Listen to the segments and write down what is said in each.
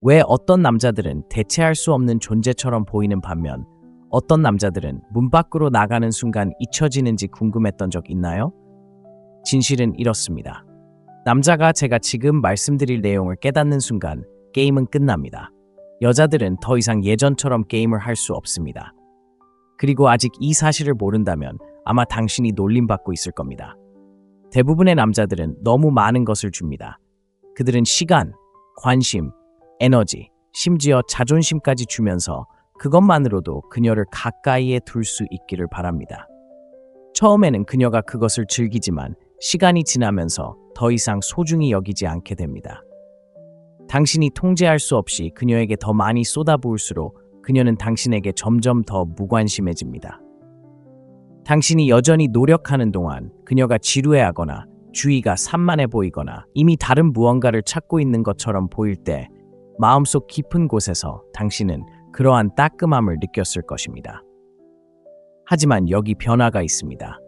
왜 어떤 남자들은 대체할 수 없는 존재처럼 보이는 반면 어떤 남자들은 문 밖으로 나가는 순간 잊혀지는지 궁금했던 적 있나요? 진실은 이렇습니다. 남자가 제가 지금 말씀드릴 내용을 깨닫는 순간 게임은 끝납니다. 여자들은 더 이상 예전처럼 게임을 할 수 없습니다. 그리고 아직 이 사실을 모른다면 아마 당신이 놀림받고 있을 겁니다. 대부분의 남자들은 너무 많은 것을 줍니다. 그들은 시간, 관심, 에너지, 심지어 자존심까지 주면서 그것만으로도 그녀를 가까이에 둘 수 있기를 바랍니다. 처음에는 그녀가 그것을 즐기지만 시간이 지나면서 더 이상 소중히 여기지 않게 됩니다. 당신이 통제할 수 없이 그녀에게 더 많이 쏟아부을수록 그녀는 당신에게 점점 더 무관심해집니다. 당신이 여전히 노력하는 동안 그녀가 지루해하거나 주의가 산만해 보이거나 이미 다른 무언가를 찾고 있는 것처럼 보일 때 마음속 깊은 곳에서 당신은 그러한 따끔함을 느꼈을 것입니다. 하지만 여기 변화가 있습니다.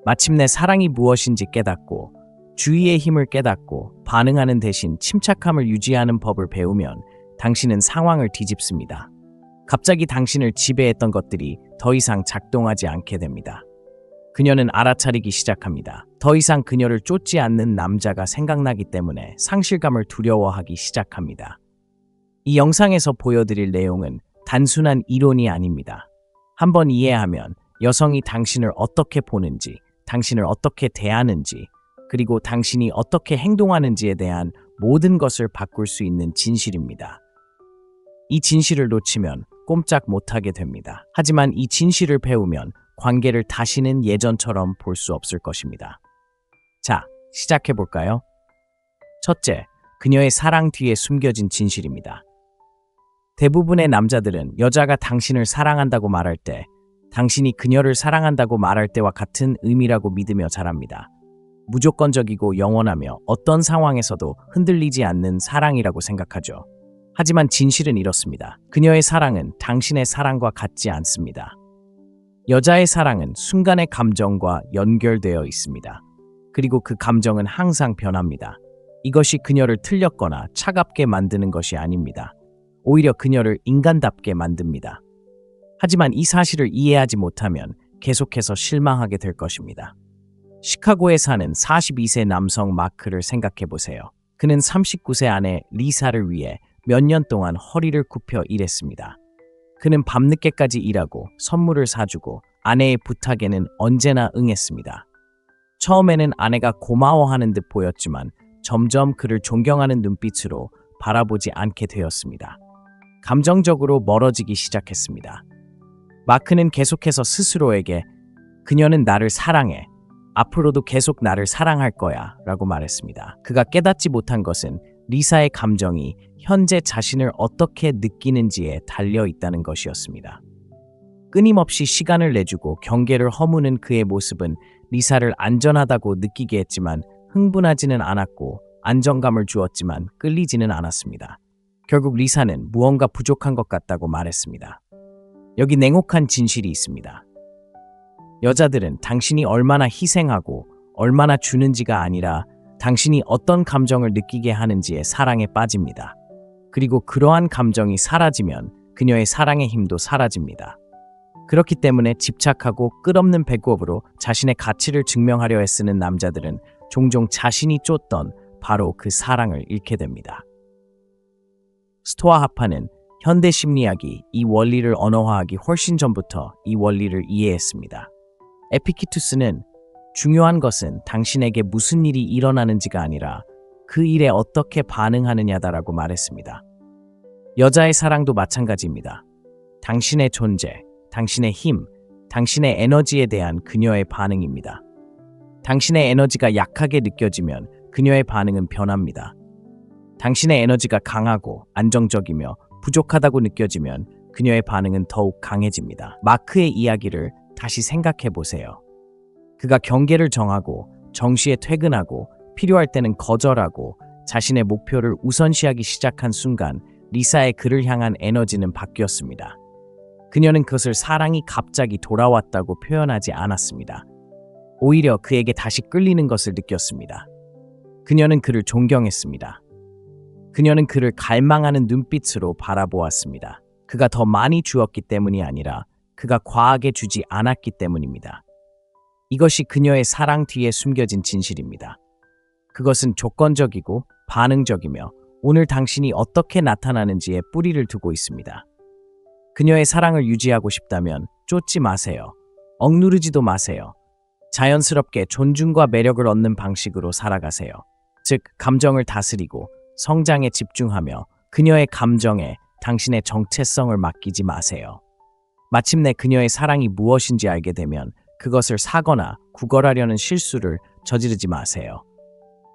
마침내 사랑이 무엇인지 깨닫고 주의의 힘을 깨닫고 반응하는 대신 침착함을 유지하는 법을 배우면 당신은 상황을 뒤집습니다. 갑자기 당신을 지배했던 것들이 더 이상 작동하지 않게 됩니다. 그녀는 알아차리기 시작합니다. 더 이상 그녀를 쫓지 않는 남자가 생각나기 때문에 상실감을 두려워하기 시작합니다. 이 영상에서 보여드릴 내용은 단순한 이론이 아닙니다. 한번 이해하면 여성이 당신을 어떻게 보는지, 당신을 어떻게 대하는지, 그리고 당신이 어떻게 행동하는지에 대한 모든 것을 바꿀 수 있는 진실입니다. 이 진실을 놓치면 꼼짝 못하게 됩니다. 하지만 이 진실을 배우면 관계를 다시는 예전처럼 볼 수 없을 것입니다. 자, 시작해볼까요? 첫째, 그녀의 사랑 뒤에 숨겨진 진실입니다. 대부분의 남자들은 여자가 당신을 사랑한다고 말할 때 당신이 그녀를 사랑한다고 말할 때와 같은 의미라고 믿으며 자랍니다. 무조건적이고 영원하며 어떤 상황에서도 흔들리지 않는 사랑이라고 생각하죠. 하지만 진실은 이렇습니다. 그녀의 사랑은 당신의 사랑과 같지 않습니다. 여자의 사랑은 순간의 감정과 연결되어 있습니다. 그리고 그 감정은 항상 변합니다. 이것이 그녀를 틀렸거나 차갑게 만드는 것이 아닙니다. 오히려 그녀를 인간답게 만듭니다. 하지만 이 사실을 이해하지 못하면 계속해서 실망하게 될 것입니다. 시카고에 사는 42세 남성 마크를 생각해 보세요. 그는 39세 아내 리사를 위해 몇 년 동안 허리를 굽혀 일했습니다. 그는 밤늦게까지 일하고 선물을 사주고 아내의 부탁에는 언제나 응했습니다. 처음에는 아내가 고마워하는 듯 보였지만 점점 그를 존경하는 눈빛으로 바라보지 않게 되었습니다. 감정적으로 멀어지기 시작했습니다. 마크는 계속해서 스스로에게 그녀는 나를 사랑해. 앞으로도 계속 나를 사랑할 거야 라고 말했습니다. 그가 깨닫지 못한 것은 리사의 감정이 현재 자신을 어떻게 느끼는지에 달려 있다는 것이었습니다. 끊임없이 시간을 내주고 경계를 허무는 그의 모습은 리사를 안전하다고 느끼게 했지만 흥분하지는 않았고 안정감을 주었지만 끌리지는 않았습니다. 결국 리사는 무언가 부족한 것 같다고 말했습니다. 여기 냉혹한 진실이 있습니다. 여자들은 당신이 얼마나 희생하고 얼마나 주는지가 아니라 당신이 어떤 감정을 느끼게 하는지에 사랑에 빠집니다. 그리고 그러한 감정이 사라지면 그녀의 사랑의 힘도 사라집니다. 그렇기 때문에 집착하고 끝없는 배꼽으로 자신의 가치를 증명하려 애쓰는 남자들은 종종 자신이 쫓던 바로 그 사랑을 잃게 됩니다. 스토아 학파는 현대 심리학이 이 원리를 언어화하기 훨씬 전부터 이 원리를 이해했습니다. 에피키투스는 중요한 것은 당신에게 무슨 일이 일어나는지가 아니라 그 일에 어떻게 반응하느냐다라고 말했습니다. 여자의 사랑도 마찬가지입니다. 당신의 존재, 당신의 힘, 당신의 에너지에 대한 그녀의 반응입니다. 당신의 에너지가 약하게 느껴지면 그녀의 반응은 변합니다. 당신의 에너지가 강하고 안정적이며 부족하다고 느껴지면 그녀의 반응은 더욱 강해집니다. 마크의 이야기를 다시 생각해 보세요. 그가 경계를 정하고 정시에 퇴근하고 필요할 때는 거절하고 자신의 목표를 우선시하기 시작한 순간 리사의 그를 향한 에너지는 바뀌었습니다. 그녀는 그것을 사랑이 갑자기 돌아왔다고 표현하지 않았습니다. 오히려 그에게 다시 끌리는 것을 느꼈습니다. 그녀는 그를 존경했습니다. 그녀는 그를 갈망하는 눈빛으로 바라보았습니다. 그가 더 많이 주었기 때문이 아니라 그가 과하게 주지 않았기 때문입니다. 이것이 그녀의 사랑 뒤에 숨겨진 진실입니다. 그것은 조건적이고 반응적이며 오늘 당신이 어떻게 나타나는지에 뿌리를 두고 있습니다. 그녀의 사랑을 유지하고 싶다면 쫓지 마세요. 억누르지도 마세요. 자연스럽게 존중과 매력을 얻는 방식으로 살아가세요. 즉, 감정을 다스리고 성장에 집중하며 그녀의 감정에 당신의 정체성을 맡기지 마세요. 마침내 그녀의 사랑이 무엇인지 알게 되면 그것을 사거나 구걸하려는 실수를 저지르지 마세요.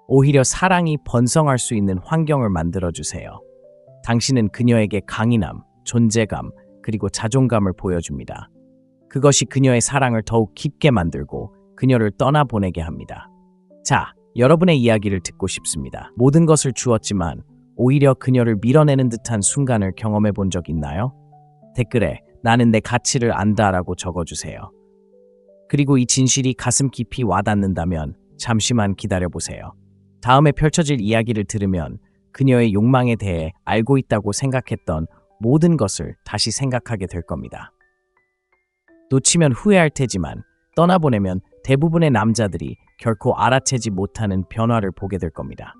오히려 사랑이 번성할 수 있는 환경을 만들어주세요. 당신은 그녀에게 강인함, 존재감, 그리고 자존감을 보여줍니다. 그것이 그녀의 사랑을 더욱 깊게 만들고 그녀를 떠나보내게 합니다. 자, 여러분의 이야기를 듣고 싶습니다. 모든 것을 주었지만 오히려 그녀를 밀어내는 듯한 순간을 경험해 본 적 있나요? 댓글에 나는 내 가치를 안다라고 적어주세요. 그리고 이 진실이 가슴 깊이 와닿는다면 잠시만 기다려보세요. 다음에 펼쳐질 이야기를 들으면 그녀의 욕망에 대해 알고 있다고 생각했던 모든 것을 다시 생각하게 될 겁니다. 놓치면 후회할 테지만 떠나보내면 대부분의 남자들이 결코 알아채지 못하는 변화를 보게 될 겁니다.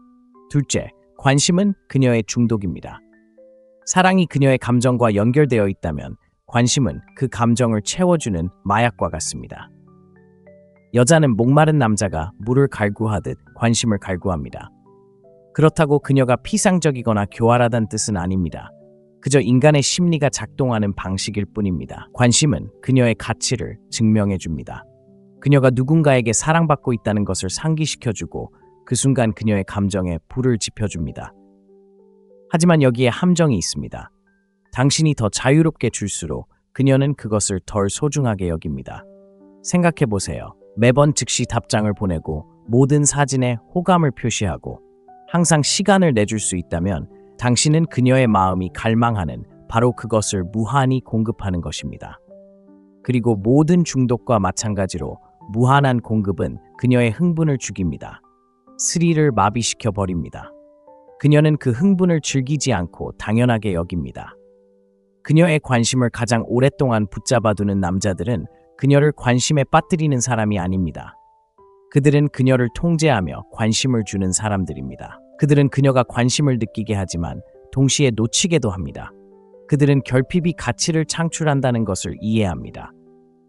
둘째, 관심은 그녀의 중독입니다. 사랑이 그녀의 감정과 연결되어 있다면 관심은 그 감정을 채워주는 마약과 같습니다. 여자는 목마른 남자가 물을 갈구하듯 관심을 갈구합니다. 그렇다고 그녀가 피상적이거나 교활하다는 뜻은 아닙니다. 그저 인간의 심리가 작동하는 방식일 뿐입니다. 관심은 그녀의 가치를 증명해 줍니다. 그녀가 누군가에게 사랑받고 있다는 것을 상기시켜주고 그 순간 그녀의 감정에 불을 지펴줍니다. 하지만 여기에 함정이 있습니다. 당신이 더 자유롭게 줄수록 그녀는 그것을 덜 소중하게 여깁니다. 생각해 보세요. 매번 즉시 답장을 보내고 모든 사진에 호감을 표시하고 항상 시간을 내줄 수 있다면 당신은 그녀의 마음이 갈망하는 바로 그것을 무한히 공급하는 것입니다. 그리고 모든 중독과 마찬가지로 무한한 공급은 그녀의 흥분을 죽입니다. 스릴을 마비시켜 버립니다. 그녀는 그 흥분을 즐기지 않고 당연하게 여깁니다. 그녀의 관심을 가장 오랫동안 붙잡아두는 남자들은 그녀를 관심에 빠뜨리는 사람이 아닙니다. 그들은 그녀를 통제하며 관심을 주는 사람들입니다. 그들은 그녀가 관심을 느끼게 하지만 동시에 놓치게도 합니다. 그들은 결핍이 가치를 창출한다는 것을 이해합니다.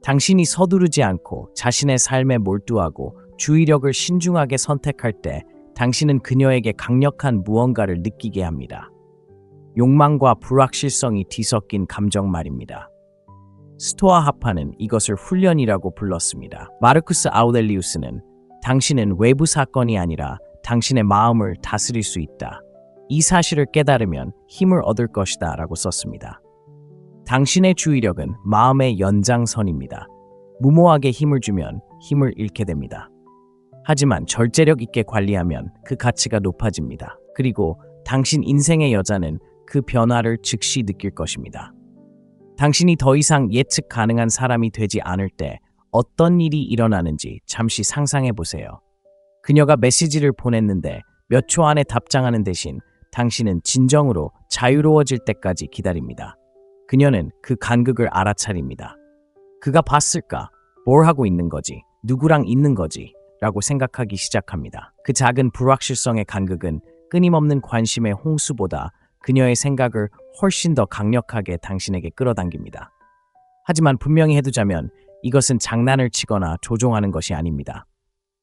당신이 서두르지 않고 자신의 삶에 몰두하고 주의력을 신중하게 선택할 때 당신은 그녀에게 강력한 무언가를 느끼게 합니다. 욕망과 불확실성이 뒤섞인 감정 말입니다. 스토아 학파는 이것을 훈련이라고 불렀습니다. 마르쿠스 아우렐리우스는 당신은 외부 사건이 아니라 당신의 마음을 다스릴 수 있다. 이 사실을 깨달으면 힘을 얻을 것이다 라고 썼습니다. 당신의 주의력은 마음의 연장선입니다. 무모하게 힘을 주면 힘을 잃게 됩니다. 하지만 절제력 있게 관리하면 그 가치가 높아집니다. 그리고 당신 인생의 여자는 그 변화를 즉시 느낄 것입니다. 당신이 더 이상 예측 가능한 사람이 되지 않을 때 어떤 일이 일어나는지 잠시 상상해 보세요. 그녀가 메시지를 보냈는데 몇 초 안에 답장하는 대신 당신은 진정으로 자유로워질 때까지 기다립니다. 그녀는 그 간극을 알아차립니다. 그가 봤을까? 뭘 하고 있는 거지? 누구랑 있는 거지? 라고 생각하기 시작합니다. 그 작은 불확실성의 간극은 끊임없는 관심의 홍수보다 그녀의 생각을 훨씬 더 강력하게 당신에게 끌어당깁니다. 하지만 분명히 해두자면 이것은 장난을 치거나 조종하는 것이 아닙니다.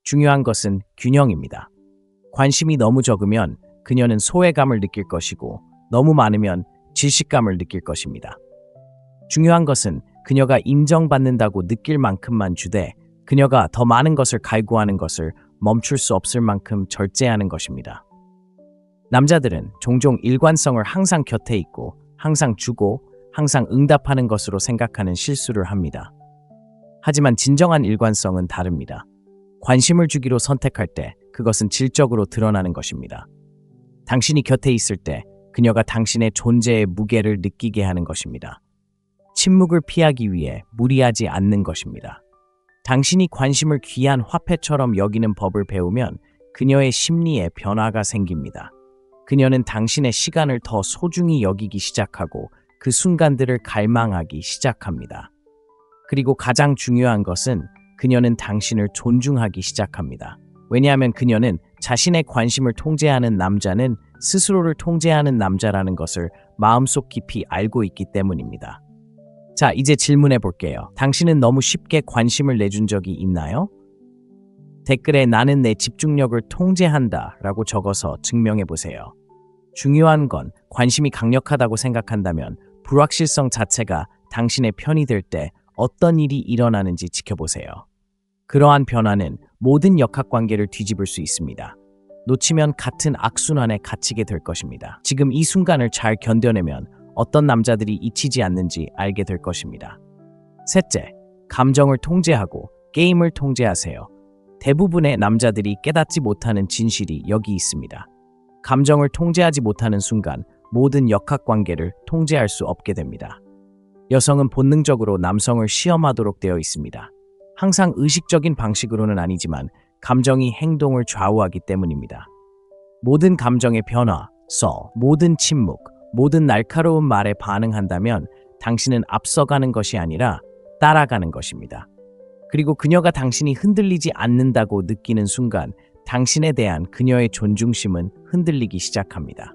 중요한 것은 균형입니다. 관심이 너무 적으면 그녀는 소외감을 느낄 것이고 너무 많으면 질식감을 느낄 것입니다. 중요한 것은 그녀가 인정받는다고 느낄 만큼만 주되 그녀가 더 많은 것을 갈구하는 것을 멈출 수 없을 만큼 절제하는 것입니다. 남자들은 종종 일관성을 항상 곁에 있고 항상 주고 항상 응답하는 것으로 생각하는 실수를 합니다. 하지만 진정한 일관성은 다릅니다. 관심을 주기로 선택할 때 그것은 질적으로 드러나는 것입니다. 당신이 곁에 있을 때 그녀가 당신의 존재의 무게를 느끼게 하는 것입니다. 침묵을 피하기 위해 무리하지 않는 것입니다. 당신이 관심을 귀한 화폐처럼 여기는 법을 배우면 그녀의 심리에 변화가 생깁니다. 그녀는 당신의 시간을 더 소중히 여기기 시작하고 그 순간들을 갈망하기 시작합니다. 그리고 가장 중요한 것은 그녀는 당신을 존중하기 시작합니다. 왜냐하면 그녀는 자신의 관심을 통제하는 남자는 스스로를 통제하는 남자라는 것을 마음속 깊이 알고 있기 때문입니다. 자, 이제 질문해 볼게요. 당신은 너무 쉽게 관심을 내준 적이 있나요? 댓글에 나는 내 집중력을 통제한다 라고 적어서 증명해 보세요. 중요한 건 관심이 강력하다고 생각한다면 불확실성 자체가 당신의 편이 될 때 어떤 일이 일어나는지 지켜보세요. 그러한 변화는 모든 역학관계를 뒤집을 수 있습니다. 놓치면 같은 악순환에 갇히게 될 것입니다. 지금 이 순간을 잘 견뎌내면 어떤 남자들이 잊히지 않는지 알게 될 것입니다. 셋째, 감정을 통제하고 게임을 통제하세요. 대부분의 남자들이 깨닫지 못하는 진실이 여기 있습니다. 감정을 통제하지 못하는 순간 모든 역학관계를 통제할 수 없게 됩니다. 여성은 본능적으로 남성을 시험하도록 되어 있습니다. 항상 의식적인 방식으로는 아니지만 감정이 행동을 좌우하기 때문입니다. 모든 감정의 변화, 모든 침묵, 모든 날카로운 말에 반응한다면 당신은 앞서가는 것이 아니라 따라가는 것입니다. 그리고 그녀가 당신이 흔들리지 않는다고 느끼는 순간 당신에 대한 그녀의 존중심은 흔들리기 시작합니다.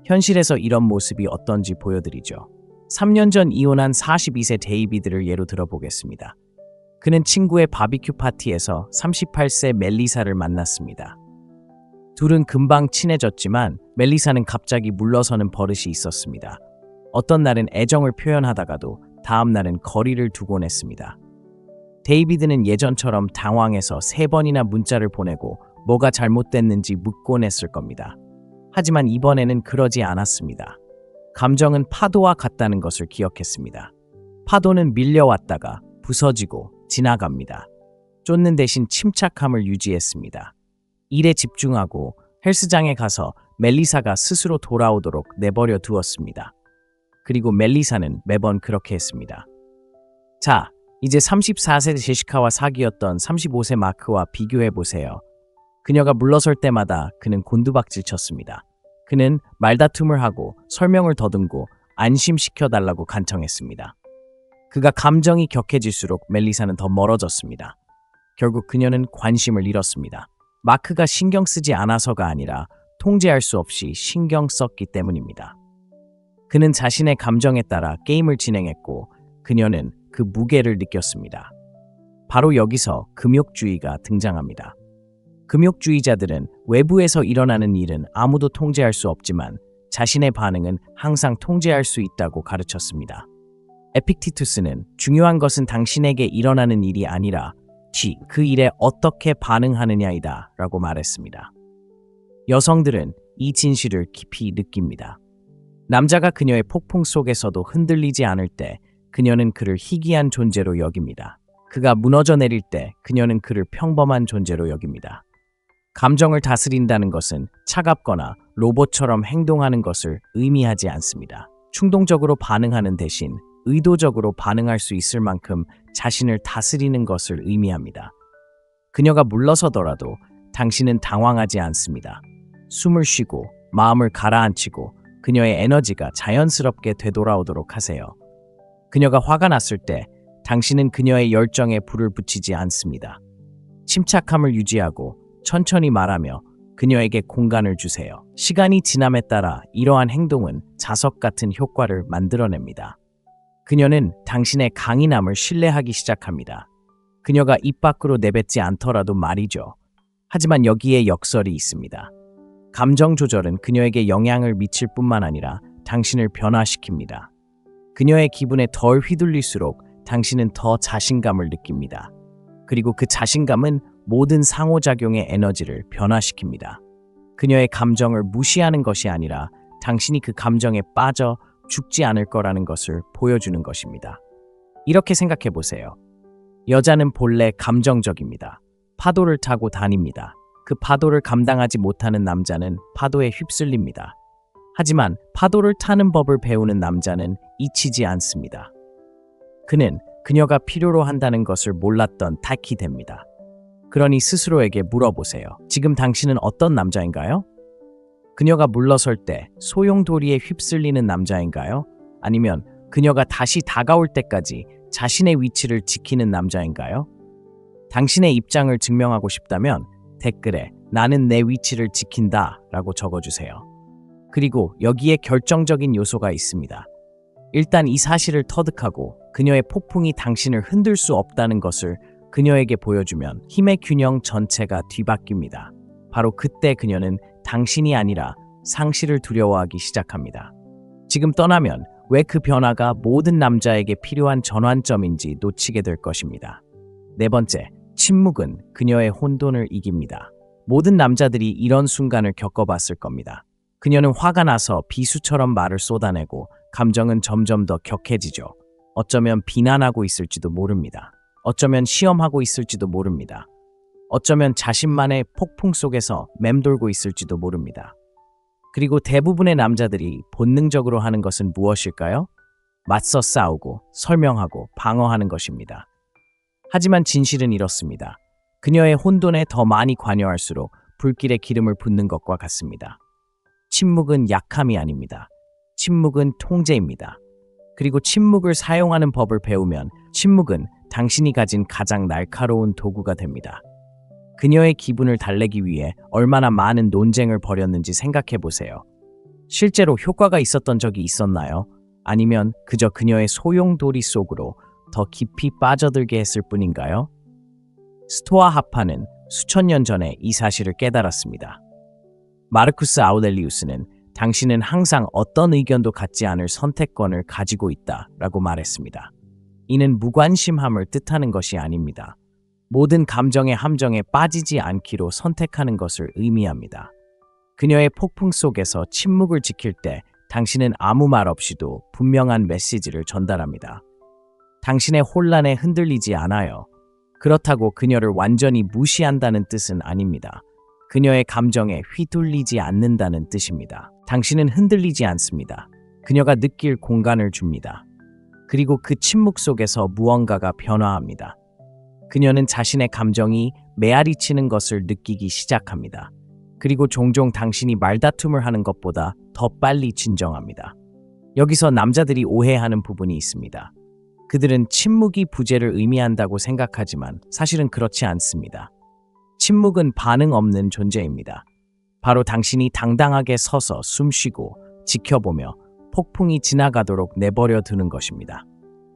현실에서 이런 모습이 어떤지 보여드리죠. 3년 전 이혼한 42세 데이비드를 예로 들어보겠습니다. 그는 친구의 바비큐 파티에서 38세 멜리사를 만났습니다. 둘은 금방 친해졌지만 멜리사는 갑자기 물러서는 버릇이 있었습니다. 어떤 날은 애정을 표현하다가도 다음 날은 거리를 두곤 했습니다. 데이비드는 예전처럼 당황해서 3번이나 문자를 보내고 뭐가 잘못됐는지 묻곤 했을 겁니다. 하지만 이번에는 그러지 않았습니다. 감정은 파도와 같다는 것을 기억했습니다. 파도는 밀려왔다가 부서지고 지나갑니다. 쫓는 대신 침착함을 유지했습니다. 일에 집중하고 헬스장에 가서 멜리사가 스스로 돌아오도록 내버려 두었습니다. 그리고 멜리사는 매번 그렇게 했습니다. 자, 이제 34세 제시카와 사귀었던 35세 마크와 비교해보세요. 그녀가 물러설 때마다 그는 곤두박질 쳤습니다. 그는 말다툼을 하고 설명을 더듬고 안심시켜달라고 간청했습니다. 그가 감정이 격해질수록 멜리사는 더 멀어졌습니다. 결국 그녀는 관심을 잃었습니다. 마크가 신경 쓰지 않아서가 아니라 통제할 수 없이 신경 썼기 때문입니다. 그는 자신의 감정에 따라 게임을 진행했고 그녀는 그 무게를 느꼈습니다. 바로 여기서 금욕주의가 등장합니다. 금욕주의자들은 외부에서 일어나는 일은 아무도 통제할 수 없지만 자신의 반응은 항상 통제할 수 있다고 가르쳤습니다. 에픽티투스는 중요한 것은 당신에게 일어나는 일이 아니라 그 일에 어떻게 반응하느냐이다 라고 말했습니다. 여성들은 이 진실을 깊이 느낍니다. 남자가 그녀의 폭풍 속에서도 흔들리지 않을 때 그녀는 그를 희귀한 존재로 여깁니다. 그가 무너져 내릴 때 그녀는 그를 평범한 존재로 여깁니다. 감정을 다스린다는 것은 차갑거나 로봇처럼 행동하는 것을 의미하지 않습니다. 충동적으로 반응하는 대신 의도적으로 반응할 수 있을 만큼 자신을 다스리는 것을 의미합니다. 그녀가 물러서더라도 당신은 당황하지 않습니다. 숨을 쉬고 마음을 가라앉히고 그녀의 에너지가 자연스럽게 되돌아오도록 하세요. 그녀가 화가 났을 때 당신은 그녀의 열정에 불을 붙이지 않습니다. 침착함을 유지하고 천천히 말하며 그녀에게 공간을 주세요. 시간이 지남에 따라 이러한 행동은 자석 같은 효과를 만들어냅니다. 그녀는 당신의 강인함을 신뢰하기 시작합니다. 그녀가 입 밖으로 내뱉지 않더라도 말이죠. 하지만 여기에 역설이 있습니다. 감정 조절은 그녀에게 영향을 미칠 뿐만 아니라 당신을 변화시킵니다. 그녀의 기분에 덜 휘둘릴수록 당신은 더 자신감을 느낍니다. 그리고 그 자신감은 모든 상호작용의 에너지를 변화시킵니다. 그녀의 감정을 무시하는 것이 아니라 당신이 그 감정에 빠져 죽지 않을 거라는 것을 보여주는 것입니다. 이렇게 생각해 보세요. 여자는 본래 감정적입니다. 파도를 타고 다닙니다. 그 파도를 감당하지 못하는 남자는 파도에 휩쓸립니다. 하지만 파도를 타는 법을 배우는 남자는 잊히지 않습니다. 그는 그녀가 필요로 한다는 것을 몰랐던 탁이 됩니다. 그러니 스스로에게 물어보세요. 지금 당신은 어떤 남자인가요? 그녀가 물러설 때 소용돌이에 휩쓸리는 남자인가요? 아니면 그녀가 다시 다가올 때까지 자신의 위치를 지키는 남자인가요? 당신의 입장을 증명하고 싶다면 댓글에 나는 내 위치를 지킨다 라고 적어주세요. 그리고 여기에 결정적인 요소가 있습니다. 일단 이 사실을 터득하고 그녀의 폭풍이 당신을 흔들 수 없다는 것을 그녀에게 보여주면 힘의 균형 전체가 뒤바뀝니다. 바로 그때 그녀는 당신이 아니라 상실을 두려워하기 시작합니다. 지금 떠나면 왜 그 변화가 모든 남자에게 필요한 전환점인지 놓치게 될 것입니다. 네 번째, 침묵은 그녀의 혼돈을 이깁니다. 모든 남자들이 이런 순간을 겪어봤을 겁니다. 그녀는 화가 나서 비수처럼 말을 쏟아내고 감정은 점점 더 격해지죠. 어쩌면 비난하고 있을지도 모릅니다. 어쩌면 시험하고 있을지도 모릅니다. 어쩌면 자신만의 폭풍 속에서 맴돌고 있을지도 모릅니다. 그리고 대부분의 남자들이 본능적으로 하는 것은 무엇일까요? 맞서 싸우고 설명하고 방어하는 것입니다. 하지만 진실은 이렇습니다. 그녀의 혼돈에 더 많이 관여할수록 불길에 기름을 붓는 것과 같습니다. 침묵은 약함이 아닙니다. 침묵은 통제입니다. 그리고 침묵을 사용하는 법을 배우면 침묵은 당신이 가진 가장 날카로운 도구가 됩니다. 그녀의 기분을 달래기 위해 얼마나 많은 논쟁을 벌였는지 생각해 보세요. 실제로 효과가 있었던 적이 있었나요? 아니면 그저 그녀의 소용돌이 속으로 더 깊이 빠져들게 했을 뿐인가요? 스토아 학파는 수천 년 전에 이 사실을 깨달았습니다. 마르쿠스 아우렐리우스는 당신은 항상 어떤 의견도 갖지 않을 선택권을 가지고 있다라고 말했습니다. 이는 무관심함을 뜻하는 것이 아닙니다. 모든 감정의 함정에 빠지지 않기로 선택하는 것을 의미합니다. 그녀의 폭풍 속에서 침묵을 지킬 때 당신은 아무 말 없이도 분명한 메시지를 전달합니다. 당신의 혼란에 흔들리지 않아요. 그렇다고 그녀를 완전히 무시한다는 뜻은 아닙니다. 그녀의 감정에 휘둘리지 않는다는 뜻입니다. 당신은 흔들리지 않습니다. 그녀가 느낄 공간을 줍니다. 그리고 그 침묵 속에서 무언가가 변화합니다. 그녀는 자신의 감정이 메아리치는 것을 느끼기 시작합니다. 그리고 종종 당신이 말다툼을 하는 것보다 더 빨리 진정합니다. 여기서 남자들이 오해하는 부분이 있습니다. 그들은 침묵이 부재를 의미한다고 생각하지만 사실은 그렇지 않습니다. 침묵은 반응 없는 존재입니다. 바로 당신이 당당하게 서서 숨쉬고 지켜보며 폭풍이 지나가도록 내버려 두는 것입니다.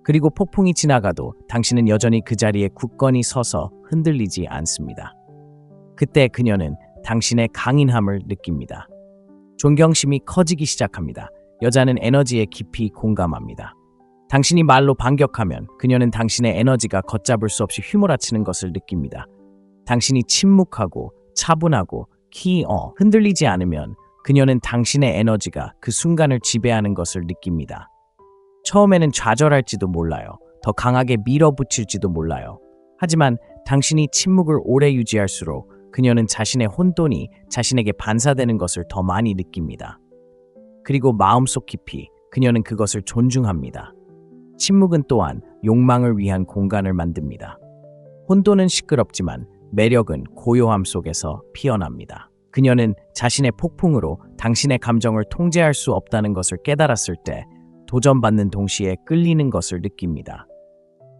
그리고 폭풍이 지나가도 당신은 여전히 그 자리에 굳건히 서서 흔들리지 않습니다. 그때 그녀는 당신의 강인함을 느낍니다. 존경심이 커지기 시작합니다. 여자는 에너지에 깊이 공감합니다. 당신이 말로 반격하면 그녀는 당신의 에너지가 걷잡을 수 없이 휘몰아치는 것을 느낍니다. 당신이 침묵하고 차분하고 흔들리지 않으면 그녀는 당신의 에너지가 그 순간을 지배하는 것을 느낍니다. 처음에는 좌절할지도 몰라요. 더 강하게 밀어붙일지도 몰라요. 하지만 당신이 침묵을 오래 유지할수록 그녀는 자신의 혼돈이 자신에게 반사되는 것을 더 많이 느낍니다. 그리고 마음속 깊이 그녀는 그것을 존중합니다. 침묵은 또한 욕망을 위한 공간을 만듭니다. 혼돈은 시끄럽지만 매력은 고요함 속에서 피어납니다. 그녀는 자신의 폭풍으로 당신의 감정을 통제할 수 없다는 것을 깨달았을 때 도전받는 동시에 끌리는 것을 느낍니다.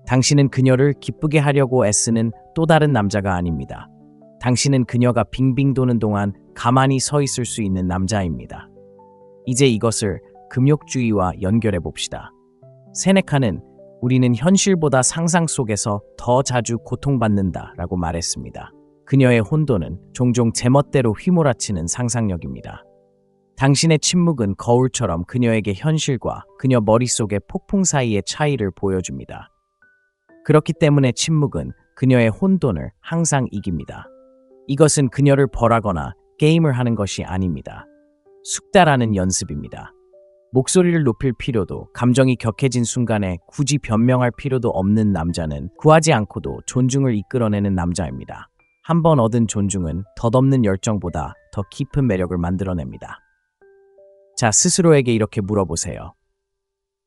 당신은 그녀를 기쁘게 하려고 애쓰는 또 다른 남자가 아닙니다. 당신은 그녀가 빙빙 도는 동안 가만히 서 있을 수 있는 남자입니다. 이제 이것을 금욕주의와 연결해 봅시다. 세네카는 우리는 현실보다 상상 속에서 더 자주 고통받는다 라고 말했습니다. 그녀의 혼돈은 종종 제멋대로 휘몰아치는 상상력입니다. 당신의 침묵은 거울처럼 그녀에게 현실과 그녀 머릿속의 폭풍 사이의 차이를 보여줍니다. 그렇기 때문에 침묵은 그녀의 혼돈을 항상 이깁니다. 이것은 그녀를 벌하거나 게임을 하는 것이 아닙니다. 숙달하는 연습입니다. 목소리를 높일 필요도, 감정이 격해진 순간에 굳이 변명할 필요도 없는 남자는 구하지 않고도 존중을 이끌어내는 남자입니다. 한 번 얻은 존중은 덧없는 열정보다 더 깊은 매력을 만들어냅니다. 자, 스스로에게 이렇게 물어보세요.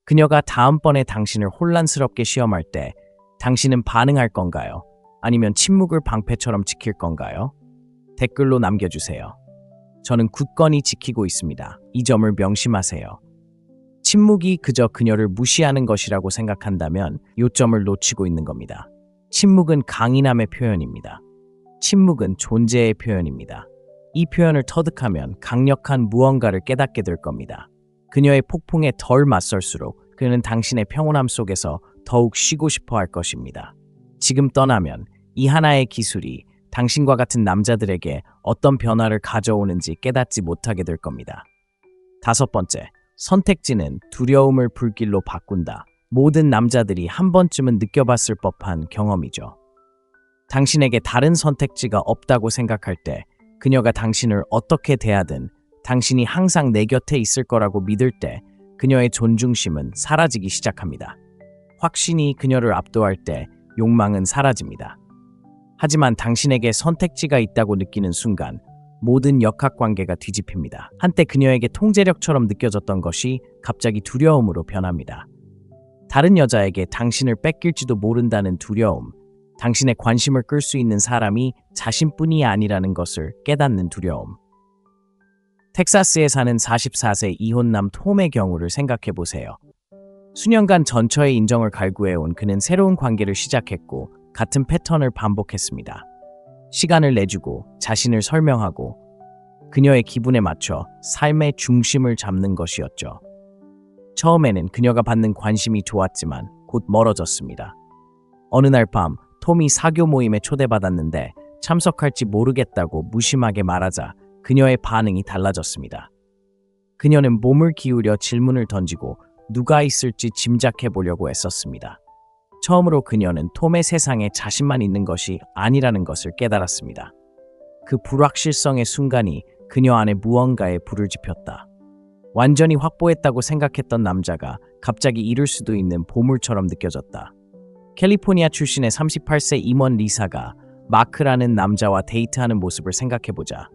그녀가 다음번에 당신을 혼란스럽게 시험할 때 당신은 반응할 건가요? 아니면 침묵을 방패처럼 지킬 건가요? 댓글로 남겨주세요. 저는 굳건히 지키고 있습니다. 이 점을 명심하세요. 침묵이 그저 그녀를 무시하는 것이라고 생각한다면 요점을 놓치고 있는 겁니다. 침묵은 강인함의 표현입니다. 침묵은 존재의 표현입니다. 이 표현을 터득하면 강력한 무언가를 깨닫게 될 겁니다. 그녀의 폭풍에 덜 맞설수록 그는 당신의 평온함 속에서 더욱 쉬고 싶어 할 것입니다. 지금 떠나면 이 하나의 기술이 당신과 같은 남자들에게 어떤 변화를 가져오는지 깨닫지 못하게 될 겁니다. 5번째, 선택지는 두려움을 불길로 바꾼다. 모든 남자들이 한 번쯤은 느껴봤을 법한 경험이죠. 당신에게 다른 선택지가 없다고 생각할 때, 그녀가 당신을 어떻게 대하든 당신이 항상 내 곁에 있을 거라고 믿을 때 그녀의 존중심은 사라지기 시작합니다. 확신이 그녀를 압도할 때 욕망은 사라집니다. 하지만 당신에게 선택지가 있다고 느끼는 순간 모든 역학관계가 뒤집힙니다. 한때 그녀에게 통제력처럼 느껴졌던 것이 갑자기 두려움으로 변합니다. 다른 여자에게 당신을 뺏길지도 모른다는 두려움, 당신의 관심을 끌 수 있는 사람이 자신뿐이 아니라는 것을 깨닫는 두려움. 텍사스에 사는 44세 이혼남 톰의 경우를 생각해 보세요. 수년간 전처의 인정을 갈구해온 그는 새로운 관계를 시작했고 같은 패턴을 반복했습니다. 시간을 내주고 자신을 설명하고 그녀의 기분에 맞춰 삶의 중심을 잡는 것이었죠. 처음에는 그녀가 받는 관심이 좋았지만 곧 멀어졌습니다. 어느 날 밤 톰이 사교 모임에 초대받았는데 참석할지 모르겠다고 무심하게 말하자 그녀의 반응이 달라졌습니다. 그녀는 몸을 기울여 질문을 던지고 누가 있을지 짐작해 보려고 애썼습니다. 처음으로 그녀는 톰의 세상에 자신만 있는 것이 아니라는 것을 깨달았습니다. 그 불확실성의 순간이 그녀 안에 무언가에 불을 지폈다. 완전히 확보했다고 생각했던 남자가 갑자기 잃을 수도 있는 보물처럼 느껴졌다. 캘리포니아 출신의 38세 임원 리사가 마크라는 남자와 데이트하는 모습을 생각해보자.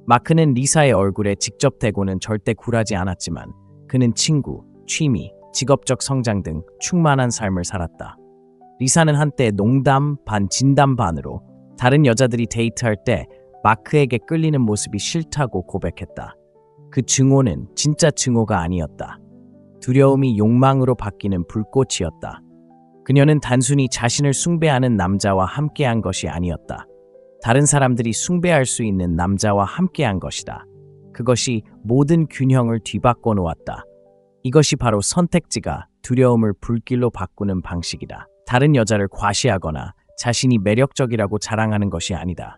마크는 리사의 얼굴에 직접 대고는 절대 굴하지 않았지만 그는 친구, 취미, 직업적 성장 등 충만한 삶을 살았다. 리사는 한때 농담 반 진담 반으로 다른 여자들이 데이트할 때 마크에게 끌리는 모습이 싫다고 고백했다. 그 증오는 진짜 증오가 아니었다. 두려움이 욕망으로 바뀌는 불꽃이었다. 그녀는 단순히 자신을 숭배하는 남자와 함께한 것이 아니었다. 다른 사람들이 숭배할 수 있는 남자와 함께한 것이다. 그것이 모든 균형을 뒤바꿔 놓았다. 이것이 바로 선택지가 두려움을 불길로 바꾸는 방식이다. 다른 여자를 과시하거나 자신이 매력적이라고 자랑하는 것이 아니다.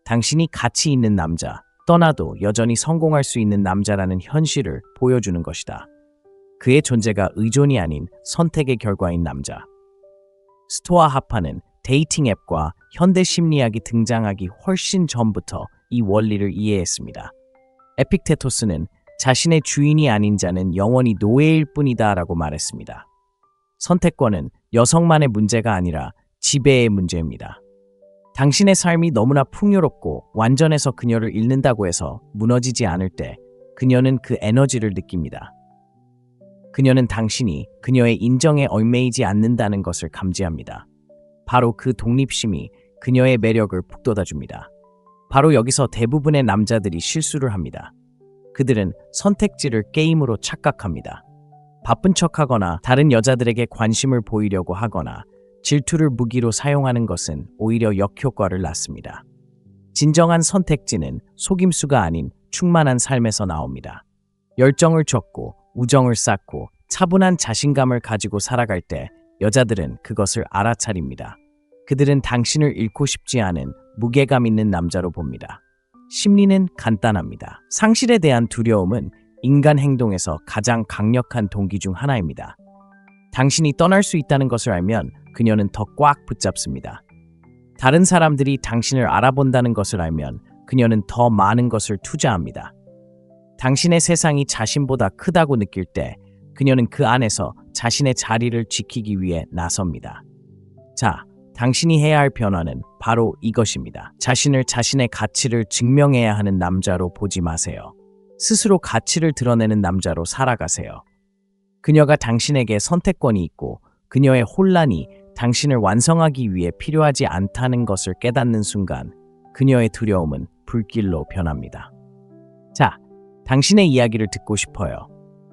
당신이 가치 있는 남자, 떠나도 여전히 성공할 수 있는 남자라는 현실을 보여주는 것이다. 그의 존재가 의존이 아닌 선택의 결과인 남자. 스토아 하파는 데이팅 앱과 현대 심리학이 등장하기 훨씬 전부터 이 원리를 이해했습니다. 에픽테토스는 자신의 주인이 아닌 자는 영원히 노예일 뿐이다 라고 말했습니다. 선택권은 여성만의 문제가 아니라 지배의 문제입니다. 당신의 삶이 너무나 풍요롭고 완전해서 그녀를 잃는다고 해서 무너지지 않을 때 그녀는 그 에너지를 느낍니다. 그녀는 당신이 그녀의 인정에 얽매이지 않는다는 것을 감지합니다. 바로 그 독립심이 그녀의 매력을 북돋아줍니다. 바로 여기서 대부분의 남자들이 실수를 합니다. 그들은 선택지를 게임으로 착각합니다. 바쁜 척하거나 다른 여자들에게 관심을 보이려고 하거나 질투를 무기로 사용하는 것은 오히려 역효과를 낳습니다. 진정한 선택지는 속임수가 아닌 충만한 삶에서 나옵니다. 열정을 줬고 우정을 쌓고 차분한 자신감을 가지고 살아갈 때 여자들은 그것을 알아차립니다. 그들은 당신을 잃고 싶지 않은 무게감 있는 남자로 봅니다. 심리는 간단합니다. 상실에 대한 두려움은 인간 행동에서 가장 강력한 동기 중 하나입니다. 당신이 떠날 수 있다는 것을 알면 그녀는 더 꽉 붙잡습니다. 다른 사람들이 당신을 알아본다는 것을 알면 그녀는 더 많은 것을 투자합니다. 당신의 세상이 자신보다 크다고 느낄 때 그녀는 그 안에서 자신의 자리를 지키기 위해 나섭니다. 자, 당신이 해야 할 변화는 바로 이것입니다. 자신을 자신의 가치를 증명해야 하는 남자로 보지 마세요. 스스로 가치를 드러내는 남자로 살아가세요. 그녀가 당신에게 선택권이 있고 그녀의 혼란이 당신을 완성하기 위해 필요하지 않다는 것을 깨닫는 순간 그녀의 두려움은 불길로 변합니다. 자, 당신의 이야기를 듣고 싶어요.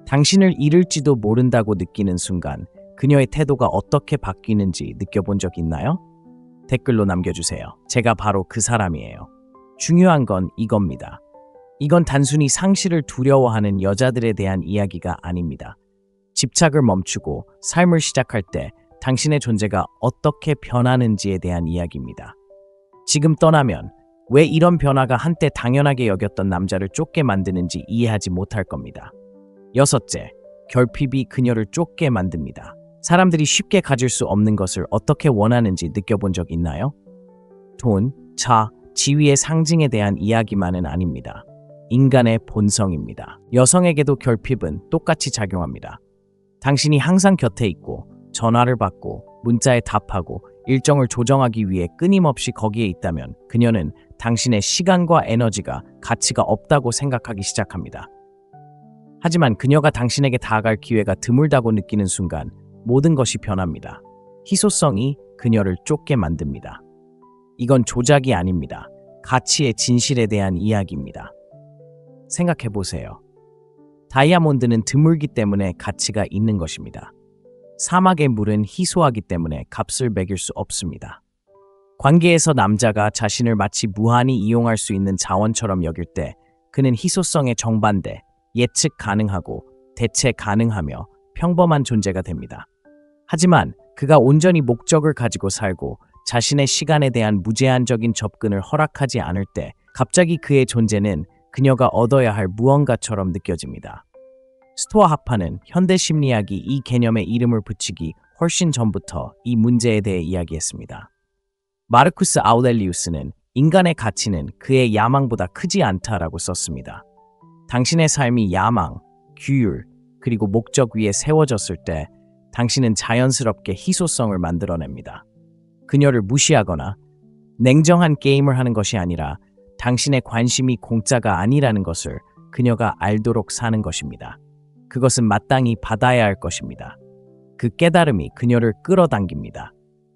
당신을 잃을지도 모른다고 느끼는 순간 그녀의 태도가 어떻게 바뀌는지 느껴본 적 있나요? 댓글로 남겨주세요. 제가 바로 그 사람이에요. 중요한 건 이겁니다. 이건 단순히 상실을 두려워하는 여자들에 대한 이야기가 아닙니다. 집착을 멈추고 삶을 시작할 때 당신의 존재가 어떻게 변하는지에 대한 이야기입니다. 지금 떠나면 왜 이런 변화가 한때 당연하게 여겼던 남자를 쫓게 만드는지 이해하지 못할 겁니다. 여섯째, 결핍이 그녀를 쫓게 만듭니다. 사람들이 쉽게 가질 수 없는 것을 어떻게 원하는지 느껴본 적 있나요? 돈, 차, 지위의 상징에 대한 이야기만은 아닙니다. 인간의 본성입니다. 여성에게도 결핍은 똑같이 작용합니다. 당신이 항상 곁에 있고 전화를 받고 문자에 답하고 일정을 조정하기 위해 끊임없이 거기에 있다면 그녀는 당신의 시간과 에너지가 가치가 없다고 생각하기 시작합니다. 하지만 그녀가 당신에게 다가갈 기회가 드물다고 느끼는 순간 모든 것이 변합니다. 희소성이 그녀를 쫓게 만듭니다. 이건 조작이 아닙니다. 가치의 진실에 대한 이야기입니다. 생각해보세요. 다이아몬드는 드물기 때문에 가치가 있는 것입니다. 사막의 물은 희소하기 때문에 값을 매길 수 없습니다. 관계에서 남자가 자신을 마치 무한히 이용할 수 있는 자원처럼 여길 때 그는 희소성의 정반대, 예측 가능하고 대체 가능하며 평범한 존재가 됩니다. 하지만 그가 온전히 목적을 가지고 살고 자신의 시간에 대한 무제한적인 접근을 허락하지 않을 때 갑자기 그의 존재는 그녀가 얻어야 할 무언가처럼 느껴집니다. 스토아 학파는 현대 심리학이 이 개념에 이름을 붙이기 훨씬 전부터 이 문제에 대해 이야기했습니다. 마르쿠스 아우렐리우스는 인간의 가치는 그의 야망보다 크지 않다라고 썼습니다. 당신의 삶이 야망, 규율, 그리고 목적 위에 세워졌을 때 당신은 자연스럽게 희소성을 만들어냅니다. 그녀를 무시하거나 냉정한 게임을 하는 것이 아니라 당신의 관심이 공짜가 아니라는 것을 그녀가 알도록 사는 것입니다. 그것은 마땅히 받아야 할 것입니다. 그 깨달음이 그녀를 끌어당깁니다.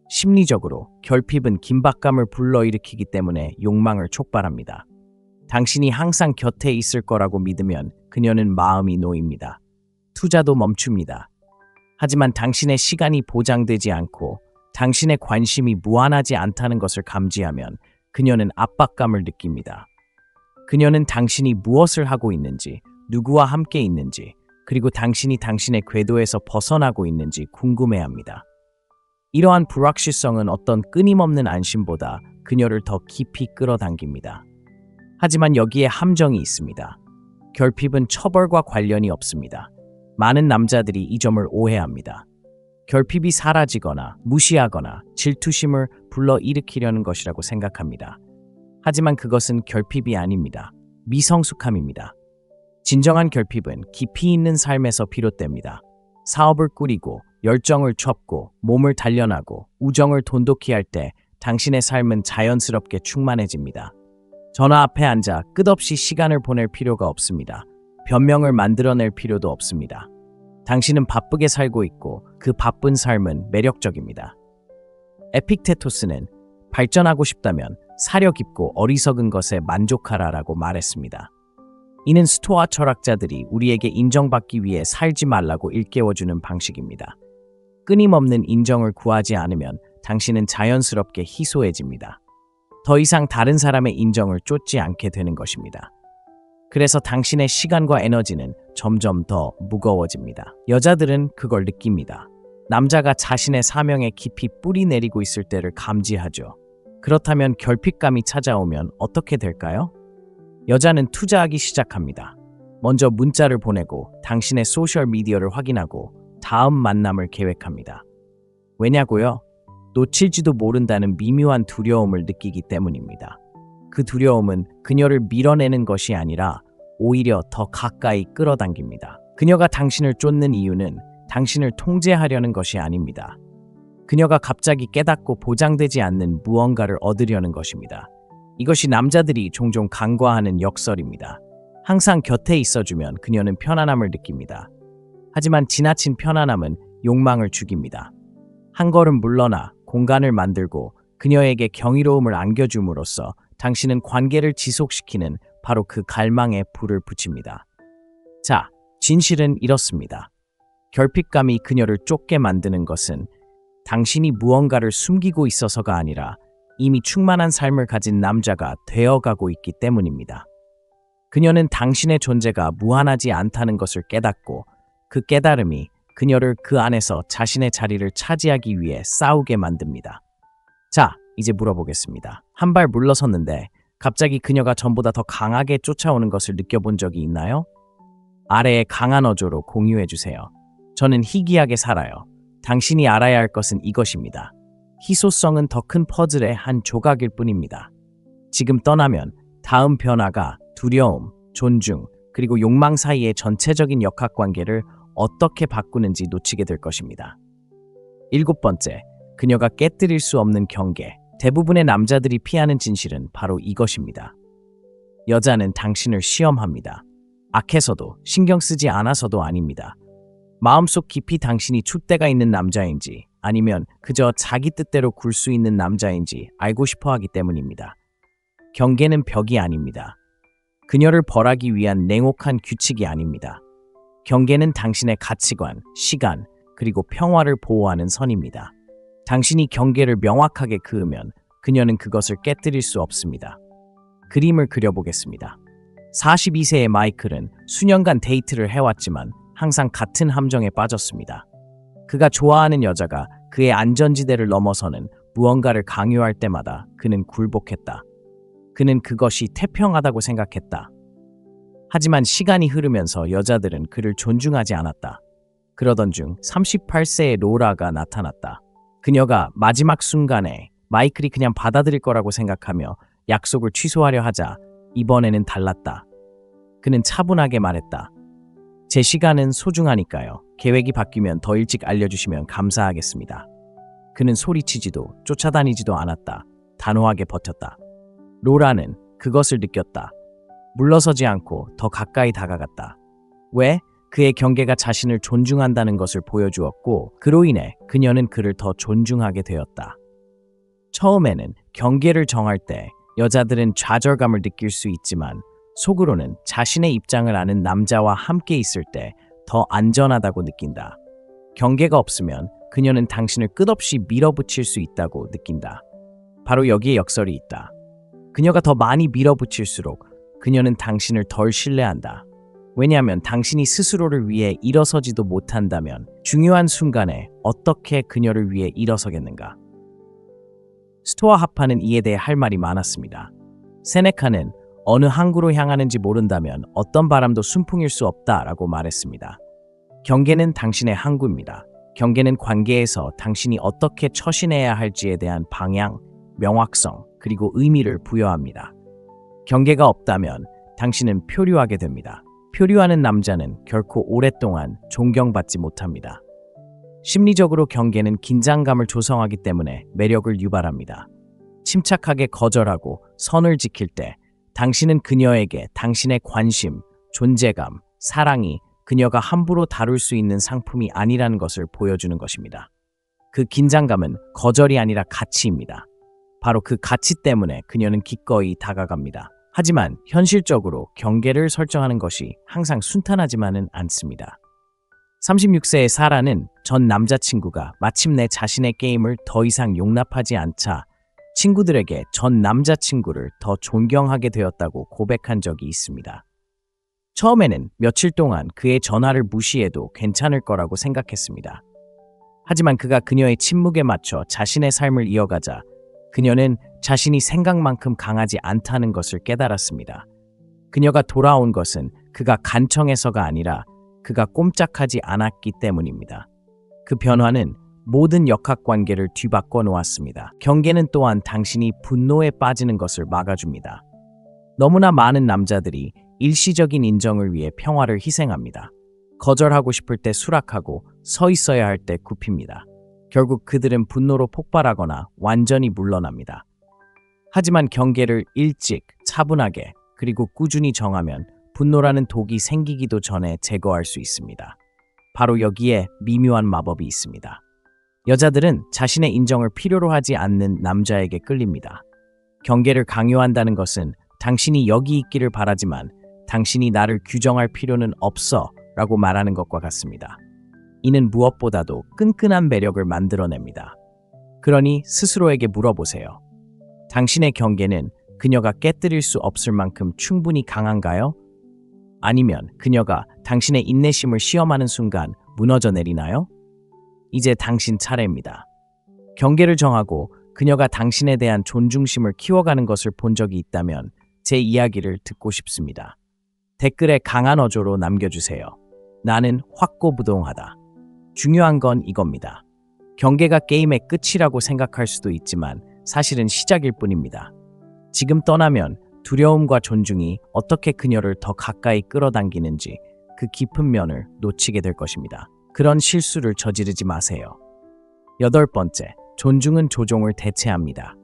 심리적으로 결핍은 긴박감을 불러일으키기 때문에 욕망을 촉발합니다. 당신이 항상 곁에 있을 거라고 믿으면 그녀는 마음이 놓입니다. 투자도 멈춥니다. 하지만 당신의 시간이 보장되지 않고 당신의 관심이 무한하지 않다는 것을 감지하면 그녀는 압박감을 느낍니다. 그녀는 당신이 무엇을 하고 있는지, 누구와 함께 있는지, 그리고 당신이 당신의 궤도에서 벗어나고 있는지 궁금해합니다. 이러한 불확실성은 어떤 끊임없는 안심보다 그녀를 더 깊이 끌어당깁니다. 하지만 여기에 함정이 있습니다. 결핍은 처벌과 관련이 없습니다. 많은 남자들이 이 점을 오해합니다. 결핍이 사라지거나 무시하거나 질투심을 불러일으키려는 것이라고 생각합니다. 하지만 그것은 결핍이 아닙니다. 미성숙함입니다. 진정한 결핍은 깊이 있는 삶에서 비롯됩니다. 사업을 꾸리고 열정을 첩고 몸을 단련하고 우정을 돈독히 할 때 당신의 삶은 자연스럽게 충만해집니다. 전화 앞에 앉아 끝없이 시간을 보낼 필요가 없습니다. 변명을 만들어낼 필요도 없습니다. 당신은 바쁘게 살고 있고 그 바쁜 삶은 매력적입니다. 에픽테토스는 발전하고 싶다면 사려 깊고 어리석은 것에 만족하라라고 말했습니다. 이는 스토아 철학자들이 우리에게 인정받기 위해 살지 말라고 일깨워주는 방식입니다. 끊임없는 인정을 구하지 않으면 당신은 자연스럽게 희소해집니다. 더 이상 다른 사람의 인정을 쫓지 않게 되는 것입니다. 그래서 당신의 시간과 에너지는 점점 더 무거워집니다. 여자들은 그걸 느낍니다. 남자가 자신의 사명에 깊이 뿌리 내리고 있을 때를 감지하죠. 그렇다면 결핍감이 찾아오면 어떻게 될까요? 여자는 투자하기 시작합니다. 먼저 문자를 보내고 당신의 소셜미디어를 확인하고 다음 만남을 계획합니다. 왜냐고요? 놓칠지도 모른다는 미묘한 두려움을 느끼기 때문입니다. 그 두려움은 그녀를 밀어내는 것이 아니라 오히려 더 가까이 끌어당깁니다. 그녀가 당신을 쫓는 이유는 당신을 통제하려는 것이 아닙니다. 그녀가 갑자기 깨닫고 보장되지 않는 무언가를 얻으려는 것입니다. 이것이 남자들이 종종 간과하는 역설입니다. 항상 곁에 있어주면 그녀는 편안함을 느낍니다. 하지만 지나친 편안함은 욕망을 죽입니다. 한 걸음 물러나 공간을 만들고 그녀에게 경이로움을 안겨줌으로써 당신은 관계를 지속시키는 바로 그 갈망에 불을 붙입니다. 자, 진실은 이렇습니다. 결핍감이 그녀를 쫓게 만드는 것은 당신이 무언가를 숨기고 있어서가 아니라 이미 충만한 삶을 가진 남자가 되어가고 있기 때문입니다. 그녀는 당신의 존재가 무한하지 않다는 것을 깨닫고 그 깨달음이 그녀를 그 안에서 자신의 자리를 차지하기 위해 싸우게 만듭니다. 자, 이제 물어보겠습니다. 한 발 물러섰는데 갑자기 그녀가 전보다 더 강하게 쫓아오는 것을 느껴본 적이 있나요? 아래의 강한 어조로 공유해주세요. 저는 희귀하게 살아요. 당신이 알아야 할 것은 이것입니다. 희소성은 더 큰 퍼즐의 한 조각일 뿐입니다. 지금 떠나면 다음 변화가 두려움, 존중, 그리고 욕망 사이의 전체적인 역학관계를 어떻게 바꾸는지 놓치게 될 것입니다. 7번째, 그녀가 깨뜨릴 수 없는 경계. 대부분의 남자들이 피하는 진실은 바로 이것입니다. 여자는 당신을 시험합니다. 악해서도 신경 쓰지 않아서도 아닙니다. 마음속 깊이 당신이 줏대가 있는 남자인지 아니면 그저 자기 뜻대로 굴 수 있는 남자인지 알고 싶어 하기 때문입니다. 경계는 벽이 아닙니다. 그녀를 벌하기 위한 냉혹한 규칙이 아닙니다. 경계는 당신의 가치관, 시간, 그리고 평화를 보호하는 선입니다. 당신이 경계를 명확하게 그으면 그녀는 그것을 깨뜨릴 수 없습니다. 그림을 그려보겠습니다. 42세의 마이클은 수년간 데이트를 해왔지만 항상 같은 함정에 빠졌습니다. 그가 좋아하는 여자가 그의 안전지대를 넘어서는 무언가를 강요할 때마다 그는 굴복했다. 그는 그것이 태평하다고 생각했다. 하지만 시간이 흐르면서 여자들은 그를 존중하지 않았다. 그러던 중 38세의 로라가 나타났다. 그녀가 마지막 순간에 마이클이 그냥 받아들일 거라고 생각하며 약속을 취소하려 하자 이번에는 달랐다. 그는 차분하게 말했다. 제 시간은 소중하니까요. 계획이 바뀌면 더 일찍 알려주시면 감사하겠습니다. 그는 소리치지도 쫓아다니지도 않았다. 단호하게 버텼다. 로라는 그것을 느꼈다. 물러서지 않고 더 가까이 다가갔다. 왜? 그의 경계가 자신을 존중한다는 것을 보여주었고 그로 인해 그녀는 그를 더 존중하게 되었다. 처음에는 경계를 정할 때 여자들은 좌절감을 느낄 수 있지만 속으로는 자신의 입장을 아는 남자와 함께 있을 때 더 안전하다고 느낀다. 경계가 없으면 그녀는 당신을 끝없이 밀어붙일 수 있다고 느낀다. 바로 여기에 역설이 있다. 그녀가 더 많이 밀어붙일수록 그녀는 당신을 덜 신뢰한다. 왜냐하면 당신이 스스로를 위해 일어서지도 못한다면 중요한 순간에 어떻게 그녀를 위해 일어서겠는가? 스토아 학파는 이에 대해 할 말이 많았습니다. 세네카는 어느 항구로 향하는지 모른다면 어떤 바람도 순풍일 수 없다라고 말했습니다. 경계는 당신의 항구입니다. 경계는 관계에서 당신이 어떻게 처신해야 할지에 대한 방향, 명확성, 그리고 의미를 부여합니다. 경계가 없다면 당신은 표류하게 됩니다. 표류하는 남자는 결코 오랫동안 존경받지 못합니다. 심리적으로 경계는 긴장감을 조성하기 때문에 매력을 유발합니다. 침착하게 거절하고 선을 지킬 때 당신은 그녀에게 당신의 관심, 존재감, 사랑이 그녀가 함부로 다룰 수 있는 상품이 아니라는 것을 보여주는 것입니다. 그 긴장감은 거절이 아니라 가치입니다. 바로 그 가치 때문에 그녀는 기꺼이 다가갑니다. 하지만 현실적으로 경계를 설정하는 것이 항상 순탄하지만은 않습니다. 36세의 사라는 전 남자친구가 마침내 자신의 게임을 더 이상 용납하지 않자 친구들에게 전 남자친구를 더 존경하게 되었다고 고백한 적이 있습니다. 처음에는 며칠 동안 그의 전화를 무시해도 괜찮을 거라고 생각했습니다. 하지만 그가 그녀의 침묵에 맞춰 자신의 삶을 이어가자 그녀는 자신이 생각만큼 강하지 않다는 것을 깨달았습니다. 그녀가 돌아온 것은 그가 간청해서가 아니라 그가 꼼짝하지 않았기 때문입니다. 그 변화는 모든 역학관계를 뒤바꿔 놓았습니다. 경계는 또한 당신이 분노에 빠지는 것을 막아줍니다. 너무나 많은 남자들이 일시적인 인정을 위해 평화를 희생합니다. 거절하고 싶을 때 수락하고 서 있어야 할 때 굽힙니다. 결국 그들은 분노로 폭발하거나 완전히 물러납니다. 하지만 경계를 일찍, 차분하게, 그리고 꾸준히 정하면 분노라는 독이 생기기도 전에 제거할 수 있습니다. 바로 여기에 미묘한 마법이 있습니다. 여자들은 자신의 인정을 필요로 하지 않는 남자에게 끌립니다. 경계를 강요한다는 것은 당신이 여기 있기를 바라지만 당신이 나를 규정할 필요는 없어 라고 말하는 것과 같습니다. 이는 무엇보다도 끈끈한 매력을 만들어냅니다. 그러니 스스로에게 물어보세요. 당신의 경계는 그녀가 깨뜨릴 수 없을 만큼 충분히 강한가요? 아니면 그녀가 당신의 인내심을 시험하는 순간 무너져 내리나요? 이제 당신 차례입니다. 경계를 정하고 그녀가 당신에 대한 존중심을 키워가는 것을 본 적이 있다면 제 이야기를 듣고 싶습니다. 댓글에 강한 어조로 남겨주세요. 나는 확고부동하다. 중요한 건 이겁니다. 경계가 게임의 끝이라고 생각할 수도 있지만 사실은 시작일 뿐입니다. 지금 떠나면 두려움과 존중이 어떻게 그녀를 더 가까이 끌어당기는지 그 깊은 면을 놓치게 될 것입니다. 그런 실수를 저지르지 마세요. 8번째, 존중은 조종을 대체합니다.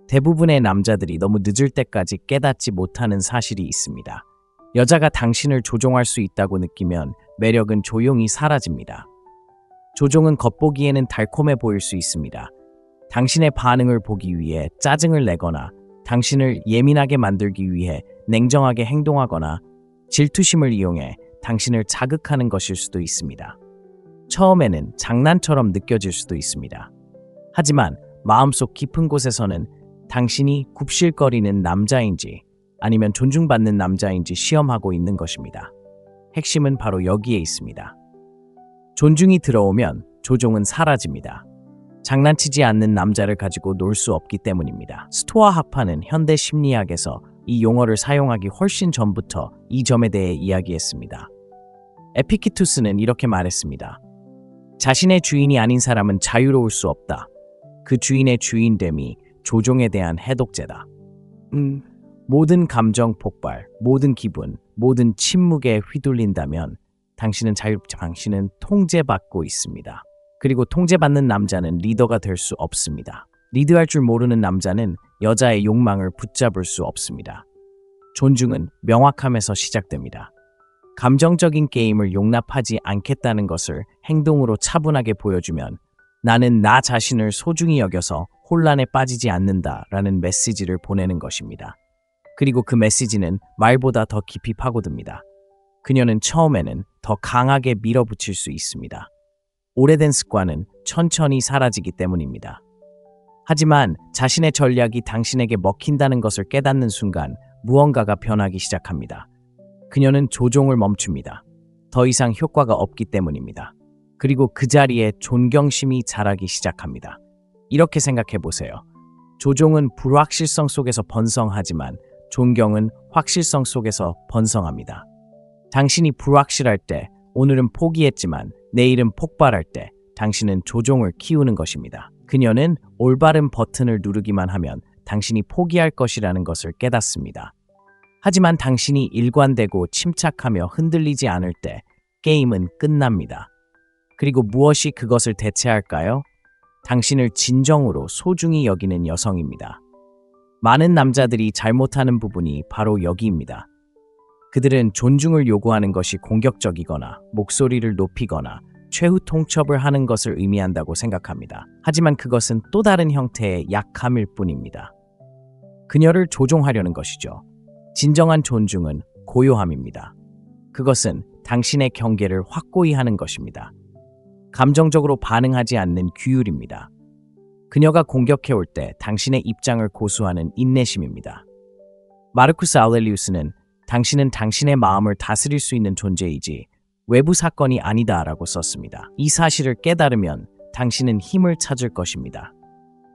대부분의 남자들이 너무 늦을 때까지 깨닫지 못하는 사실이 있습니다. 여자가 당신을 조종할 수 있다고 느끼면 매력은 조용히 사라집니다. 조종은 겉보기에는 달콤해 보일 수 있습니다. 당신의 반응을 보기 위해 짜증을 내거나 당신을 예민하게 만들기 위해 냉정하게 행동하거나 질투심을 이용해 당신을 자극하는 것일 수도 있습니다. 처음에는 장난처럼 느껴질 수도 있습니다. 하지만 마음속 깊은 곳에서는 당신이 굽실거리는 남자인지 아니면 존중받는 남자인지 시험하고 있는 것입니다. 핵심은 바로 여기에 있습니다. 존중이 들어오면 조종은 사라집니다. 장난치지 않는 남자를 가지고 놀 수 없기 때문입니다. 스토아 학파는 현대 심리학에서 이 용어를 사용하기 훨씬 전부터 이 점에 대해 이야기했습니다. 에피키투스는 이렇게 말했습니다. 자신의 주인이 아닌 사람은 자유로울 수 없다. 그 주인의 주인됨이 조종에 대한 해독제다. 모든 감정 폭발, 모든 기분, 모든 침묵에 휘둘린다면 당신은 당신은 통제받고 있습니다. 그리고 통제받는 남자는 리더가 될 수 없습니다. 리드할 줄 모르는 남자는 여자의 욕망을 붙잡을 수 없습니다. 존중은 명확함에서 시작됩니다. 감정적인 게임을 용납하지 않겠다는 것을 행동으로 차분하게 보여주면 나는 나 자신을 소중히 여겨서 혼란에 빠지지 않는다라는 메시지를 보내는 것입니다. 그리고 그 메시지는 말보다 더 깊이 파고듭니다. 그녀는 처음에는 더 강하게 밀어붙일 수 있습니다. 오래된 습관은 천천히 사라지기 때문입니다. 하지만 자신의 전략이 당신에게 먹힌다는 것을 깨닫는 순간 무언가가 변하기 시작합니다. 그녀는 조종을 멈춥니다. 더 이상 효과가 없기 때문입니다. 그리고 그 자리에 존경심이 자라기 시작합니다. 이렇게 생각해 보세요. 조종은 불확실성 속에서 번성하지만 존경은 확실성 속에서 번성합니다. 당신이 불확실할 때, 오늘은 포기했지만 내일은 폭발할 때 당신은 조종을 키우는 것입니다. 그녀는 올바른 버튼을 누르기만 하면 당신이 포기할 것이라는 것을 깨닫습니다. 하지만 당신이 일관되고 침착하며 흔들리지 않을 때 게임은 끝납니다. 그리고 무엇이 그것을 대체할까요? 당신을 진정으로 소중히 여기는 여성입니다. 많은 남자들이 잘못하는 부분이 바로 여기입니다. 그들은 존중을 요구하는 것이 공격적이거나 목소리를 높이거나 최후 통첩을 하는 것을 의미한다고 생각합니다. 하지만 그것은 또 다른 형태의 약함일 뿐입니다. 그녀를 조종하려는 것이죠. 진정한 존중은 고요함입니다. 그것은 당신의 경계를 확고히 하는 것입니다. 감정적으로 반응하지 않는 규율입니다. 그녀가 공격해올 때 당신의 입장을 고수하는 인내심입니다. 마르쿠스 아우렐리우스는 당신은 당신의 마음을 다스릴 수 있는 존재이지 외부 사건이 아니다라고 썼습니다. 이 사실을 깨달으면 당신은 힘을 찾을 것입니다.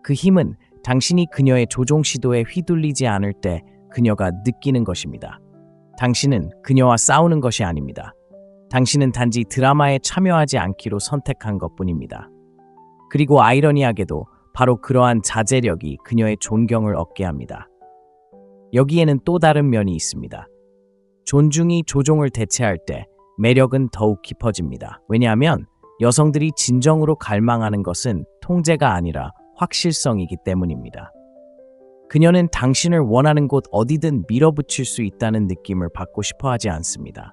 그 힘은 당신이 그녀의 조종 시도에 휘둘리지 않을 때 그녀가 느끼는 것입니다. 당신은 그녀와 싸우는 것이 아닙니다. 당신은 단지 드라마에 참여하지 않기로 선택한 것뿐입니다. 그리고 아이러니하게도 바로 그러한 자제력이 그녀의 존경을 얻게 합니다. 여기에는 또 다른 면이 있습니다. 존중이 조종을 대체할 때 매력은 더욱 깊어집니다. 왜냐하면 여성들이 진정으로 갈망하는 것은 통제가 아니라 확실성이기 때문입니다. 그녀는 당신을 원하는 곳 어디든 밀어붙일 수 있다는 느낌을 받고 싶어 하지 않습니다.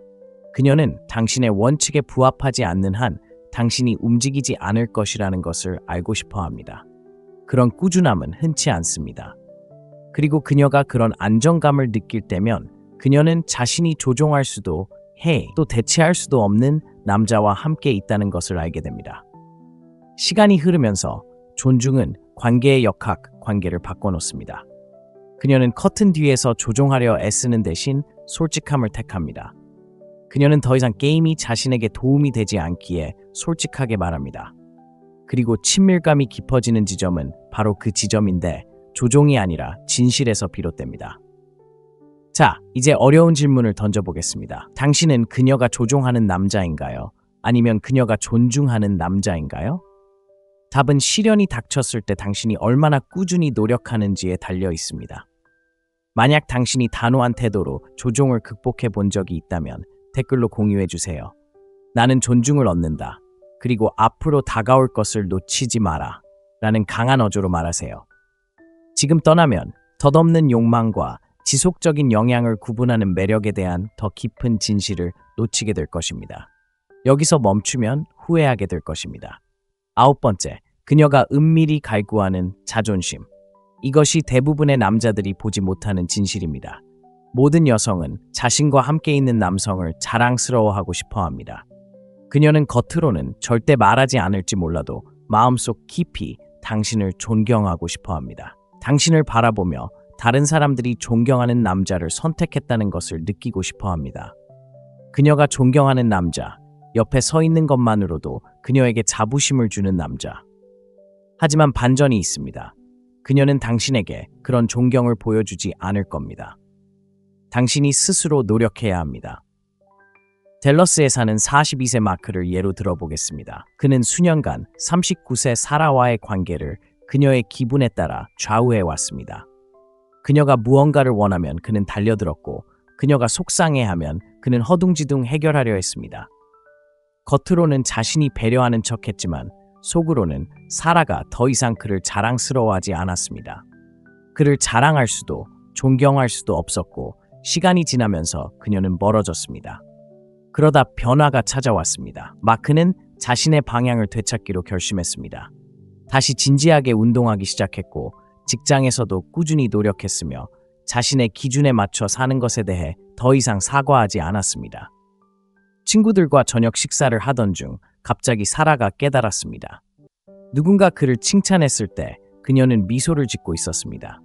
그녀는 당신의 원칙에 부합하지 않는 한 당신이 움직이지 않을 것이라는 것을 알고 싶어 합니다. 그런 꾸준함은 흔치 않습니다. 그리고 그녀가 그런 안정감을 느낄 때면 그녀는 자신이 조종할 수도 또 대체할 수도 없는 남자와 함께 있다는 것을 알게 됩니다. 시간이 흐르면서 존중은 관계의 역학, 관계를 바꿔놓습니다. 그녀는 커튼 뒤에서 조종하려 애쓰는 대신 솔직함을 택합니다. 그녀는 더 이상 게임이 자신에게 도움이 되지 않기에 솔직하게 말합니다. 그리고 친밀감이 깊어지는 지점은 바로 그 지점인데 조종이 아니라 진실에서 비롯됩니다. 자, 이제 어려운 질문을 던져보겠습니다. 당신은 그녀가 조종하는 남자인가요? 아니면 그녀가 존중하는 남자인가요? 답은 시련이 닥쳤을 때 당신이 얼마나 꾸준히 노력하는지에 달려 있습니다. 만약 당신이 단호한 태도로 조종을 극복해 본 적이 있다면 댓글로 공유해 주세요. 나는 존중을 얻는다. 그리고 앞으로 다가올 것을 놓치지 마라. 라는 강한 어조로 말하세요. 지금 떠나면 덧없는 욕망과 지속적인 영향을 구분하는 매력에 대한 더 깊은 진실을 놓치게 될 것입니다. 여기서 멈추면 후회하게 될 것입니다. 9번째, 그녀가 은밀히 갈구하는 자존심. 이것이 대부분의 남자들이 보지 못하는 진실입니다. 모든 여성은 자신과 함께 있는 남성을 자랑스러워하고 싶어 합니다. 그녀는 겉으로는 절대 말하지 않을지 몰라도 마음속 깊이 당신을 존경하고 싶어 합니다. 당신을 바라보며 다른 사람들이 존경하는 남자를 선택했다는 것을 느끼고 싶어 합니다. 그녀가 존경하는 남자, 옆에 서 있는 것만으로도 그녀에게 자부심을 주는 남자. 하지만 반전이 있습니다. 그녀는 당신에게 그런 존경을 보여주지 않을 겁니다. 당신이 스스로 노력해야 합니다. 댈러스에 사는 42세 마크를 예로 들어보겠습니다. 그는 수년간 39세 사라와의 관계를 그녀의 기분에 따라 좌우해 왔습니다. 그녀가 무언가를 원하면 그는 달려들었고 그녀가 속상해하면 그는 허둥지둥 해결하려 했습니다. 겉으로는 자신이 배려하는 척했지만 속으로는 사라가 더 이상 그를 자랑스러워하지 않았습니다. 그를 자랑할 수도 존경할 수도 없었고 시간이 지나면서 그녀는 멀어졌습니다. 그러다 변화가 찾아왔습니다. 마크는 자신의 방향을 되찾기로 결심했습니다. 다시 진지하게 운동하기 시작했고 직장에서도 꾸준히 노력했으며 자신의 기준에 맞춰 사는 것에 대해 더 이상 사과하지 않았습니다. 친구들과 저녁 식사를 하던 중 갑자기 사라가 깨달았습니다. 누군가 그를 칭찬했을 때 그녀는 미소를 짓고 있었습니다.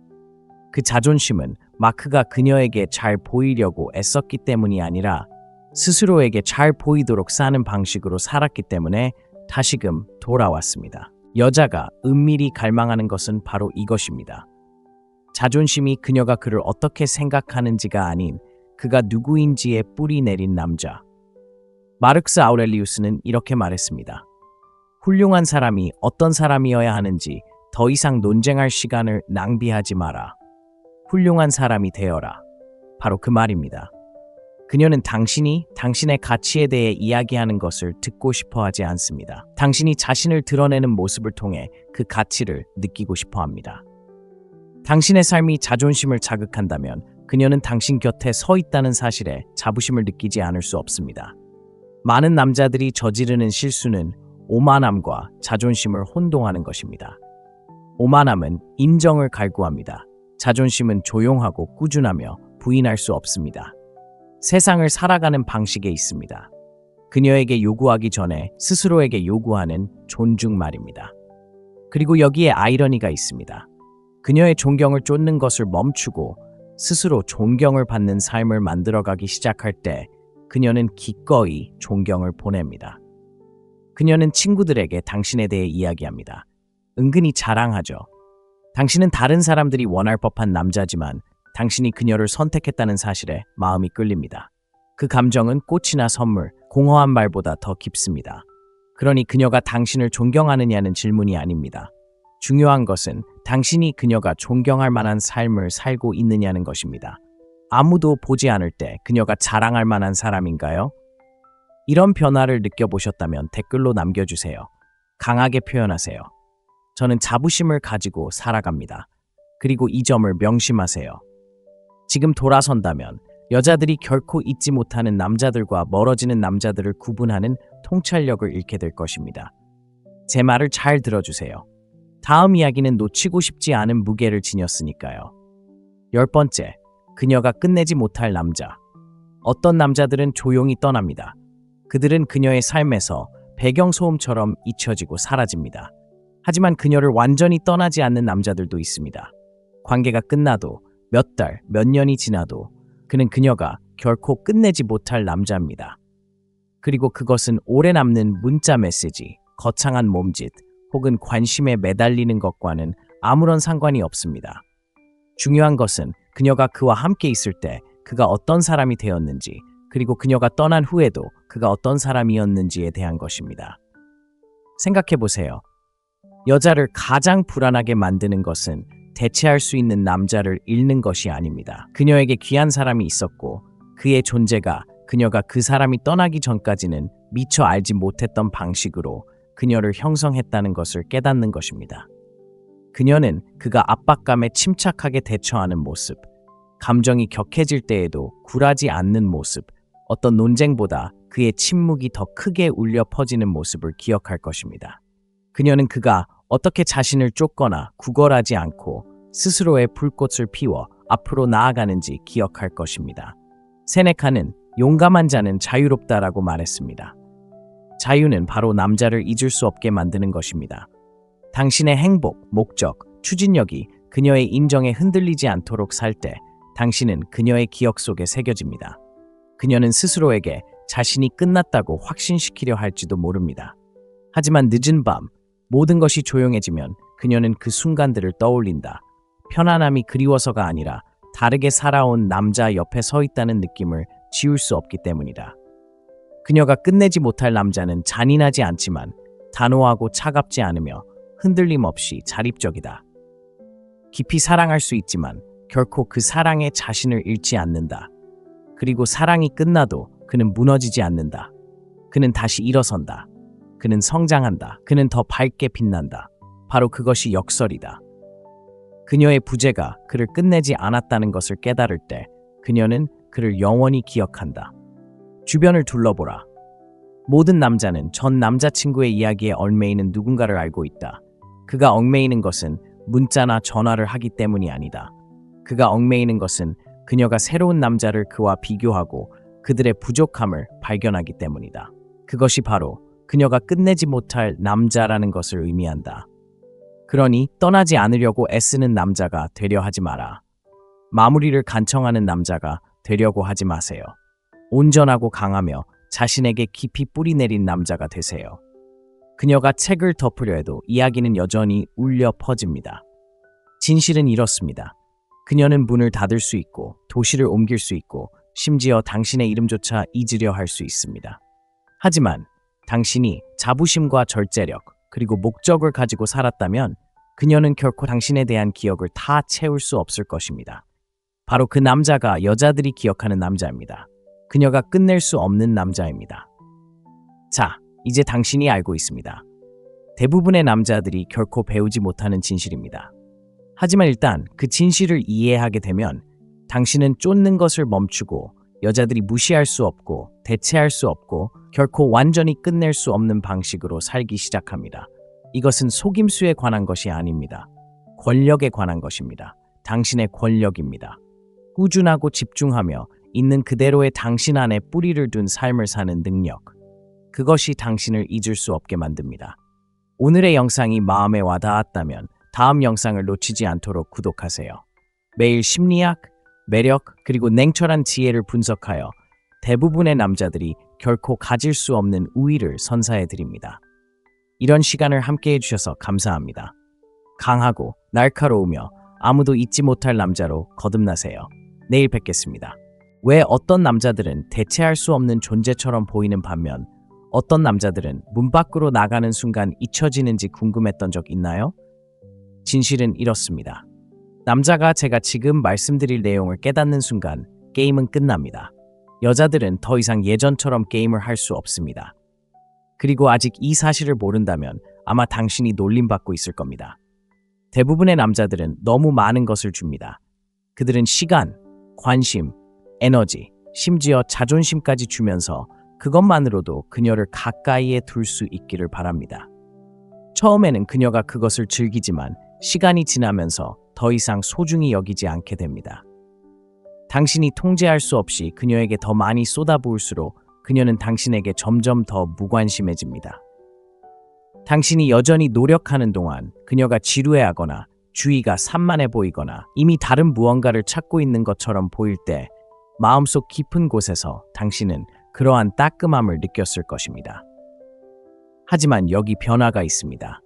그 자존심은 마크가 그녀에게 잘 보이려고 애썼기 때문이 아니라 스스로에게 잘 보이도록 사는 방식으로 살았기 때문에 다시금 돌아왔습니다. 여자가 은밀히 갈망하는 것은 바로 이것입니다. 자존심이 그녀가 그를 어떻게 생각하는지가 아닌 그가 누구인지에 뿌리 내린 남자. 마르크스 아우렐리우스는 이렇게 말했습니다. 훌륭한 사람이 어떤 사람이어야 하는지 더 이상 논쟁할 시간을 낭비하지 마라. 훌륭한 사람이 되어라. 바로 그 말입니다. 그녀는 당신이 당신의 가치에 대해 이야기하는 것을 듣고 싶어 하지 않습니다. 당신이 자신을 드러내는 모습을 통해 그 가치를 느끼고 싶어 합니다. 당신의 삶이 자존심을 자극한다면 그녀는 당신 곁에 서 있다는 사실에 자부심을 느끼지 않을 수 없습니다. 많은 남자들이 저지르는 실수는 오만함과 자존심을 혼동하는 것입니다. 오만함은 인정을 갈구합니다. 자존심은 조용하고 꾸준하며 부인할 수 없습니다. 세상을 살아가는 방식에 있습니다. 그녀에게 요구하기 전에 스스로에게 요구하는 존중 말입니다. 그리고 여기에 아이러니가 있습니다. 그녀의 존경을 쫓는 것을 멈추고 스스로 존경을 받는 삶을 만들어가기 시작할 때 그녀는 기꺼이 존경을 보냅니다. 그녀는 친구들에게 당신에 대해 이야기합니다. 은근히 자랑하죠. 당신은 다른 사람들이 원할 법한 남자지만 당신이 그녀를 선택했다는 사실에 마음이 끌립니다. 그 감정은 꽃이나 선물, 공허한 말보다 더 깊습니다. 그러니 그녀가 당신을 존경하느냐는 질문이 아닙니다. 중요한 것은 당신이 그녀가 존경할 만한 삶을 살고 있느냐는 것입니다. 아무도 보지 않을 때 그녀가 자랑할 만한 사람인가요? 이런 변화를 느껴보셨다면 댓글로 남겨주세요. 강하게 표현하세요. 저는 자부심을 가지고 살아갑니다. 그리고 이 점을 명심하세요. 지금 돌아선다면 여자들이 결코 잊지 못하는 남자들과 멀어지는 남자들을 구분하는 통찰력을 잃게 될 것입니다. 제 말을 잘 들어주세요. 다음 이야기는 놓치고 싶지 않은 무게를 지녔으니까요. 10번째, 그녀가 끝내지 못할 남자. 어떤 남자들은 조용히 떠납니다. 그들은 그녀의 삶에서 배경소음처럼 잊혀지고 사라집니다. 하지만 그녀를 완전히 떠나지 않는 남자들도 있습니다. 관계가 끝나도 몇 달, 몇 년이 지나도 그는 그녀가 결코 끝내지 못할 남자입니다. 그리고 그것은 오래 남는 문자 메시지, 거창한 몸짓, 혹은 관심에 매달리는 것과는 아무런 상관이 없습니다. 중요한 것은 그녀가 그와 함께 있을 때 그가 어떤 사람이 되었는지, 그리고 그녀가 떠난 후에도 그가 어떤 사람이었는지에 대한 것입니다. 생각해보세요. 여자를 가장 불안하게 만드는 것은 대체할 수 있는 남자를 잃는 것이 아닙니다. 그녀에게 귀한 사람이 있었고 그의 존재가 그녀가 그 사람이 떠나기 전까지는 미처 알지 못했던 방식으로 그녀를 형성했다는 것을 깨닫는 것입니다. 그녀는 그가 압박감에 침착하게 대처하는 모습, 감정이 격해질 때에도 굴하지 않는 모습, 어떤 논쟁보다 그의 침묵이 더 크게 울려 퍼지는 모습을 기억할 것입니다. 그녀는 그가 어떻게 자신을 쫓거나 구걸하지 않고 스스로의 불꽃을 피워 앞으로 나아가는지 기억할 것입니다. 세네카는 용감한 자는 자유롭다라고 말했습니다. 자유는 바로 남자를 잊을 수 없게 만드는 것입니다. 당신의 행복, 목적, 추진력이 그녀의 인정에 흔들리지 않도록 살 때 당신은 그녀의 기억 속에 새겨집니다. 그녀는 스스로에게 자신이 끝났다고 확신시키려 할지도 모릅니다. 하지만 늦은 밤, 모든 것이 조용해지면 그녀는 그 순간들을 떠올린다. 편안함이 그리워서가 아니라 다르게 살아온 남자 옆에 서 있다는 느낌을 지울 수 없기 때문이다. 그녀가 끝내지 못할 남자는 잔인하지 않지만 단호하고 차갑지 않으며 흔들림 없이 자립적이다. 깊이 사랑할 수 있지만 결코 그 사랑에 자신을 잃지 않는다. 그리고 사랑이 끝나도 그는 무너지지 않는다. 그는 다시 일어선다. 그는 성장한다. 그는 더 밝게 빛난다. 바로 그것이 역설이다. 그녀의 부재가 그를 끝내지 않았다는 것을 깨달을 때 그녀는 그를 영원히 기억한다. 주변을 둘러보라. 모든 남자는 전 남자친구의 이야기에 얽매이는 누군가를 알고 있다. 그가 얽매이는 것은 문자나 전화를 하기 때문이 아니다. 그가 얽매이는 것은 그녀가 새로운 남자를 그와 비교하고 그들의 부족함을 발견하기 때문이다. 그것이 바로 그녀가 끝내지 못할 남자라는 것을 의미한다. 그러니 떠나지 않으려고 애쓰는 남자가 되려 하지 마라. 마무리를 간청하는 남자가 되려고 하지 마세요. 온전하고 강하며 자신에게 깊이 뿌리 내린 남자가 되세요. 그녀가 책을 덮으려 해도 이야기는 여전히 울려 퍼집니다. 진실은 이렇습니다. 그녀는 문을 닫을 수 있고 도시를 옮길 수 있고 심지어 당신의 이름조차 잊으려 할 수 있습니다. 하지만 당신이 자부심과 절제력 그리고 목적을 가지고 살았다면 그녀는 결코 당신에 대한 기억을 다 채울 수 없을 것입니다. 바로 그 남자가 여자들이 기억하는 남자입니다. 그녀가 끝낼 수 없는 남자입니다. 자, 이제 당신이 알고 있습니다. 대부분의 남자들이 결코 배우지 못하는 진실입니다. 하지만 일단 그 진실을 이해하게 되면 당신은 쫓는 것을 멈추고 여자들이 무시할 수 없고 대체할 수 없고 결코 완전히 끝낼 수 없는 방식으로 살기 시작합니다. 이것은 속임수에 관한 것이 아닙니다. 권력에 관한 것입니다. 당신의 권력입니다. 꾸준하고 집중하며 있는 그대로의 당신 안에 뿌리를 둔 삶을 사는 능력. 그것이 당신을 잊을 수 없게 만듭니다. 오늘의 영상이 마음에 와닿았다면 다음 영상을 놓치지 않도록 구독하세요. 매일 심리학, 매력, 그리고 냉철한 지혜를 분석하여 대부분의 남자들이 결코 가질 수 없는 우위를 선사해 드립니다. 이런 시간을 함께 해주셔서 감사합니다. 강하고 날카로우며 아무도 잊지 못할 남자로 거듭나세요. 내일 뵙겠습니다. 왜 어떤 남자들은 대체할 수 없는 존재처럼 보이는 반면 어떤 남자들은 문 밖으로 나가는 순간 잊혀지는지 궁금했던 적 있나요? 진실은 이렇습니다. 남자가 제가 지금 말씀드릴 내용을 깨닫는 순간 게임은 끝납니다. 여자들은 더 이상 예전처럼 게임을 할 수 없습니다. 그리고 아직 이 사실을 모른다면 아마 당신이 놀림받고 있을 겁니다. 대부분의 남자들은 너무 많은 것을 줍니다. 그들은 시간, 관심, 에너지, 심지어 자존심까지 주면서 그것만으로도 그녀를 가까이에 둘 수 있기를 바랍니다. 처음에는 그녀가 그것을 즐기지만 시간이 지나면서 더 이상 소중히 여기지 않게 됩니다. 당신이 통제할 수 없이 그녀에게 더 많이 쏟아부을수록 그녀는 당신에게 점점 더 무관심해집니다. 당신이 여전히 노력하는 동안 그녀가 지루해하거나 주의가 산만해 보이거나 이미 다른 무언가를 찾고 있는 것처럼 보일 때 마음속 깊은 곳에서 당신은 그러한 따끔함을 느꼈을 것입니다. 하지만 여기 변화가 있습니다.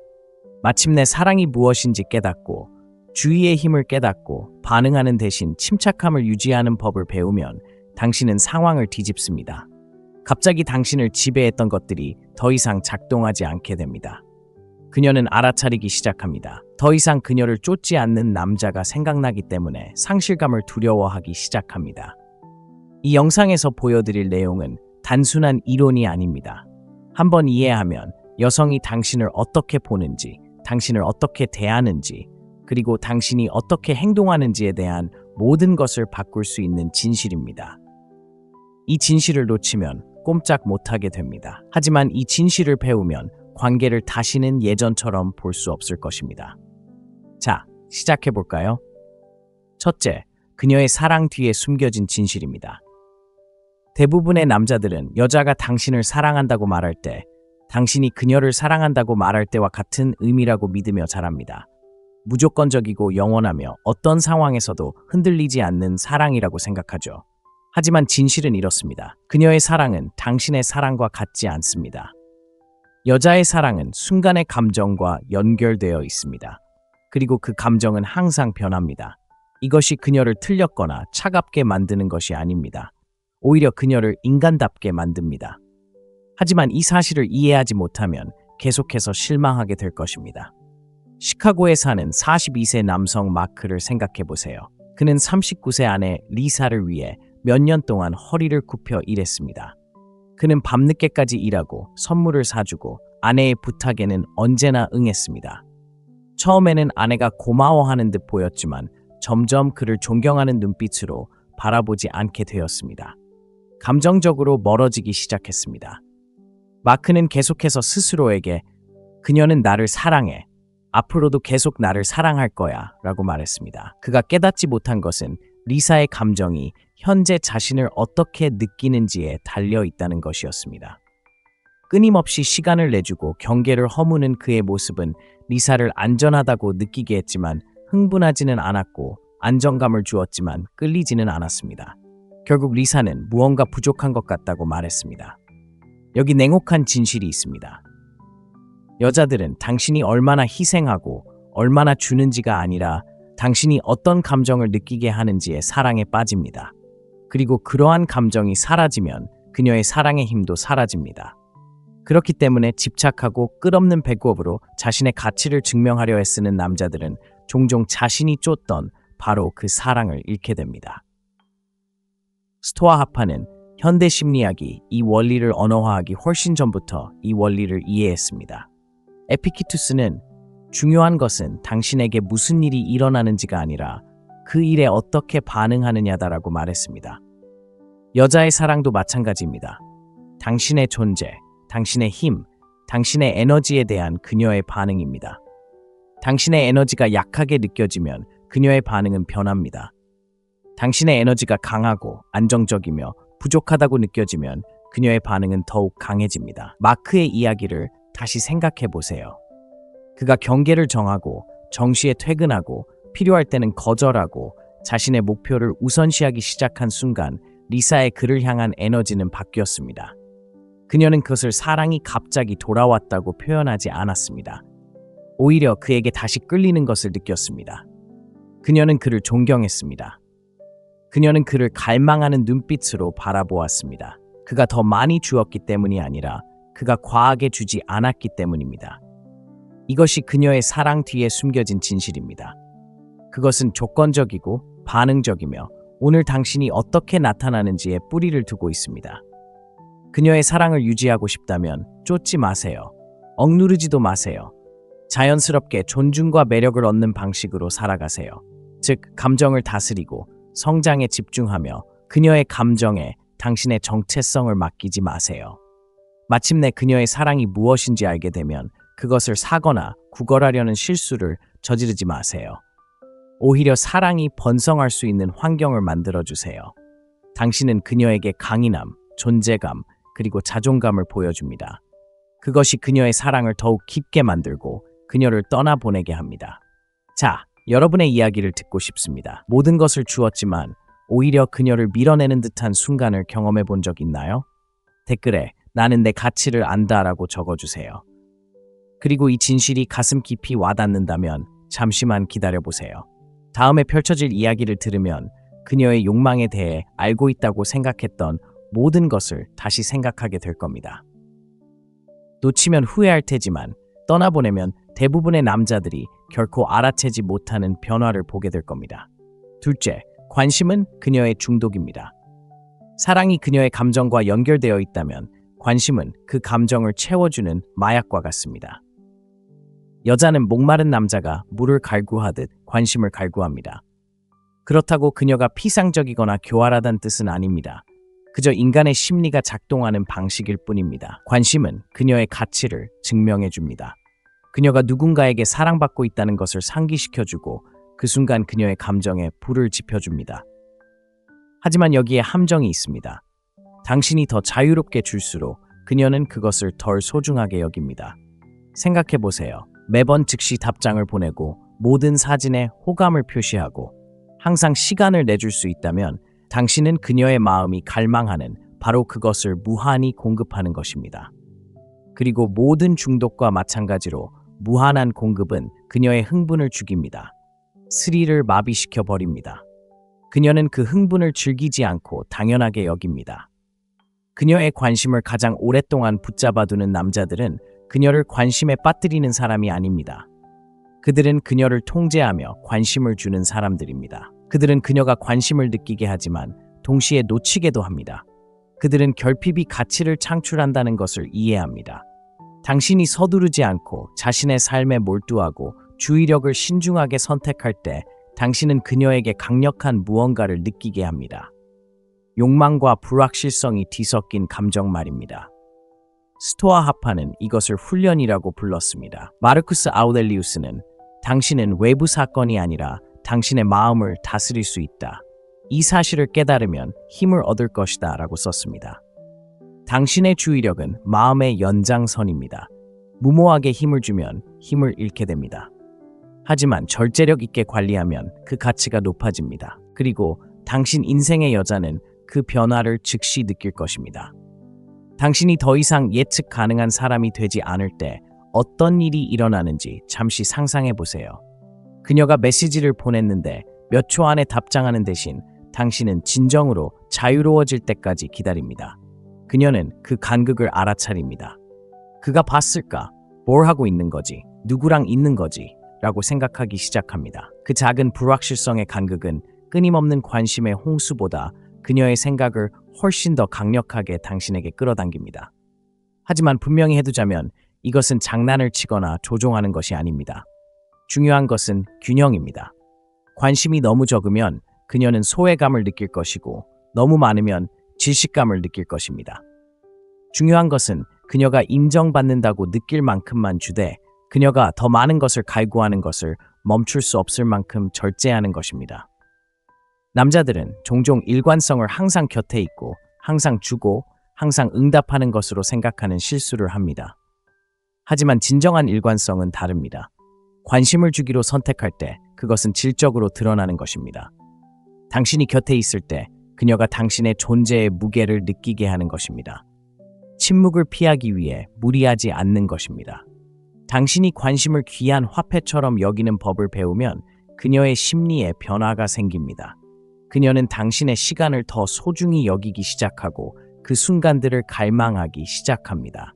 마침내 사랑이 무엇인지 깨닫고 주의의 힘을 깨닫고 반응하는 대신 침착함을 유지하는 법을 배우면 당신은 상황을 뒤집습니다. 갑자기 당신을 지배했던 것들이 더 이상 작동하지 않게 됩니다. 그녀는 알아차리기 시작합니다. 더 이상 그녀를 쫓지 않는 남자가 생각나기 때문에 상실감을 두려워하기 시작합니다. 이 영상에서 보여드릴 내용은 단순한 이론이 아닙니다. 한번 이해하면 여성이 당신을 어떻게 보는지, 당신을 어떻게 대하는지, 그리고 당신이 어떻게 행동하는지에 대한 모든 것을 바꿀 수 있는 진실입니다. 이 진실을 놓치면 꼼짝 못하게 됩니다. 하지만 이 진실을 배우면 관계를 다시는 예전처럼 볼 수 없을 것입니다. 자, 시작해볼까요? 첫째, 그녀의 사랑 뒤에 숨겨진 진실입니다. 대부분의 남자들은 여자가 당신을 사랑한다고 말할 때 당신이 그녀를 사랑한다고 말할 때와 같은 의미라고 믿으며 자랍니다. 무조건적이고 영원하며 어떤 상황에서도 흔들리지 않는 사랑이라고 생각하죠. 하지만 진실은 이렇습니다. 그녀의 사랑은 당신의 사랑과 같지 않습니다. 여자의 사랑은 순간의 감정과 연결되어 있습니다. 그리고 그 감정은 항상 변합니다. 이것이 그녀를 틀렸거나 차갑게 만드는 것이 아닙니다. 오히려 그녀를 인간답게 만듭니다. 하지만 이 사실을 이해하지 못하면 계속해서 실망하게 될 것입니다. 시카고에 사는 42세 남성 마크를 생각해 보세요. 그는 39세 아내 리사를 위해 몇 년 동안 허리를 굽혀 일했습니다. 그는 밤늦게까지 일하고 선물을 사주고 아내의 부탁에는 언제나 응했습니다. 처음에는 아내가 고마워하는 듯 보였지만 점점 그를 존경하는 눈빛으로 바라보지 않게 되었습니다. 감정적으로 멀어지기 시작했습니다. 마크는 계속해서 스스로에게 그녀는 나를 사랑해. 앞으로도 계속 나를 사랑할 거야 라고 말했습니다. 그가 깨닫지 못한 것은 리사의 감정이 현재 자신을 어떻게 느끼는지에 달려 있다는 것이었습니다. 끊임없이 시간을 내주고 경계를 허무는 그의 모습은 리사를 안전하다고 느끼게 했지만 흥분하지는 않았고 안정감을 주었지만 끌리지는 않았습니다. 결국 리사는 무언가 부족한 것 같다고 말했습니다. 여기 냉혹한 진실이 있습니다. 여자들은 당신이 얼마나 희생하고 얼마나 주는지가 아니라 당신이 어떤 감정을 느끼게 하는지에 사랑에 빠집니다. 그리고 그러한 감정이 사라지면 그녀의 사랑의 힘도 사라집니다. 그렇기 때문에 집착하고 끝없는 배꼽으로 자신의 가치를 증명하려 애쓰는 남자들은 종종 자신이 쫓던 바로 그 사랑을 잃게 됩니다. 스토아 학파는 현대 심리학이 이 원리를 언어화하기 훨씬 전부터 이 원리를 이해했습니다. 에피키투스는 중요한 것은 당신에게 무슨 일이 일어나는지가 아니라 그 일에 어떻게 반응하느냐다라고 말했습니다. 여자의 사랑도 마찬가지입니다. 당신의 존재, 당신의 힘, 당신의 에너지에 대한 그녀의 반응입니다. 당신의 에너지가 약하게 느껴지면 그녀의 반응은 변합니다. 당신의 에너지가 강하고 안정적이며 부족하다고 느껴지면 그녀의 반응은 더욱 강해집니다. 마크의 이야기를 다시 생각해 보세요. 그가 경계를 정하고 정시에 퇴근하고 필요할 때는 거절하고 자신의 목표를 우선시하기 시작한 순간 리사의 그를 향한 에너지는 바뀌었습니다. 그녀는 그것을 사랑이 갑자기 돌아왔다고 표현하지 않았습니다. 오히려 그에게 다시 끌리는 것을 느꼈습니다. 그녀는 그를 존경했습니다. 그녀는 그를 갈망하는 눈빛으로 바라보았습니다. 그가 더 많이 주었기 때문이 아니라 그가 과하게 주지 않았기 때문입니다. 이것이 그녀의 사랑 뒤에 숨겨진 진실입니다. 그것은 조건적이고 반응적이며 오늘 당신이 어떻게 나타나는지에 뿌리를 두고 있습니다. 그녀의 사랑을 유지하고 싶다면 쫓지 마세요. 억누르지도 마세요. 자연스럽게 존중과 매력을 얻는 방식으로 살아가세요. 즉, 감정을 다스리고 성장에 집중하며 그녀의 감정에 당신의 정체성을 맡기지 마세요. 마침내 그녀의 사랑이 무엇인지 알게 되면 그것을 사거나 구걸하려는 실수를 저지르지 마세요. 오히려 사랑이 번성할 수 있는 환경을 만들어주세요. 당신은 그녀에게 강인함, 존재감, 그리고 자존감을 보여줍니다. 그것이 그녀의 사랑을 더욱 깊게 만들고 그녀를 떠나보내게 합니다. 자, 여러분의 이야기를 듣고 싶습니다. 모든 것을 주었지만 오히려 그녀를 밀어내는 듯한 순간을 경험해 본 적 있나요? 댓글에 나는 내 가치를 안다라고 적어주세요. 그리고 이 진실이 가슴 깊이 와닿는다면 잠시만 기다려보세요. 다음에 펼쳐질 이야기를 들으면 그녀의 욕망에 대해 알고 있다고 생각했던 모든 것을 다시 생각하게 될 겁니다. 놓치면 후회할 테지만 떠나보내면 대부분의 남자들이 결코 알아채지 못하는 변화를 보게 될 겁니다. 둘째, 관심은 그녀의 중독입니다. 사랑이 그녀의 감정과 연결되어 있다면 관심은 그 감정을 채워주는 마약과 같습니다. 여자는 목마른 남자가 물을 갈구하듯 관심을 갈구합니다. 그렇다고 그녀가 피상적이거나 교활하다는 뜻은 아닙니다. 그저 인간의 심리가 작동하는 방식일 뿐입니다. 관심은 그녀의 가치를 증명해줍니다. 그녀가 누군가에게 사랑받고 있다는 것을 상기시켜주고 그 순간 그녀의 감정에 불을 지펴줍니다. 하지만 여기에 함정이 있습니다. 당신이 더 자유롭게 줄수록 그녀는 그것을 덜 소중하게 여깁니다. 생각해보세요. 매번 즉시 답장을 보내고 모든 사진에 호감을 표시하고 항상 시간을 내줄 수 있다면 당신은 그녀의 마음이 갈망하는 바로 그것을 무한히 공급하는 것입니다. 그리고 모든 중독과 마찬가지로 무한한 공급은 그녀의 흥분을 죽입니다. 스릴을 마비시켜 버립니다. 그녀는 그 흥분을 즐기지 않고 당연하게 여깁니다. 그녀의 관심을 가장 오랫동안 붙잡아두는 남자들은 그녀를 관심에 빠뜨리는 사람이 아닙니다. 그들은 그녀를 통제하며 관심을 주는 사람들입니다. 그들은 그녀가 관심을 느끼게 하지만 동시에 놓치게도 합니다. 그들은 결핍이 가치를 창출한다는 것을 이해합니다. 당신이 서두르지 않고 자신의 삶에 몰두하고 주의력을 신중하게 선택할 때 당신은 그녀에게 강력한 무언가를 느끼게 합니다. 욕망과 불확실성이 뒤섞인 감정 말입니다. 스토아 학파는 이것을 훈련이라고 불렀습니다. 마르쿠스 아우렐리우스는 당신은 외부 사건이 아니라 당신의 마음을 다스릴 수 있다. 이 사실을 깨달으면 힘을 얻을 것이다 라고 썼습니다. 당신의 주의력은 마음의 연장선입니다. 무모하게 힘을 주면 힘을 잃게 됩니다. 하지만 절제력 있게 관리하면 그 가치가 높아집니다. 그리고 당신 인생의 여자는 그 변화를 즉시 느낄 것입니다. 당신이 더 이상 예측 가능한 사람이 되지 않을 때 어떤 일이 일어나는지 잠시 상상해 보세요. 그녀가 메시지를 보냈는데 몇 초 안에 답장하는 대신 당신은 진정으로 자유로워질 때까지 기다립니다. 그녀는 그 간극을 알아차립니다. 그가 봤을까? 뭘 하고 있는 거지? 누구랑 있는 거지? 라고 생각하기 시작합니다. 그 작은 불확실성의 간극은 끊임없는 관심의 홍수보다 그녀의 생각을 훨씬 더 강력하게 당신에게 끌어당깁니다. 하지만 분명히 해두자면 이것은 장난을 치거나 조종하는 것이 아닙니다. 중요한 것은 균형입니다. 관심이 너무 적으면 그녀는 소외감을 느낄 것이고 너무 많으면 질식감을 느낄 것입니다. 중요한 것은 그녀가 인정받는다고 느낄 만큼만 주되 그녀가 더 많은 것을 갈구하는 것을 멈출 수 없을 만큼 절제하는 것입니다. 남자들은 종종 일관성을 항상 곁에 있고 항상 주고 항상 응답하는 것으로 생각하는 실수를 합니다. 하지만 진정한 일관성은 다릅니다. 관심을 주기로 선택할 때 그것은 질적으로 드러나는 것입니다. 당신이 곁에 있을 때 그녀가 당신의 존재의 무게를 느끼게 하는 것입니다. 침묵을 피하기 위해 무리하지 않는 것입니다. 당신이 관심을 귀한 화폐처럼 여기는 법을 배우면 그녀의 심리에 변화가 생깁니다. 그녀는 당신의 시간을 더 소중히 여기기 시작하고 그 순간들을 갈망하기 시작합니다.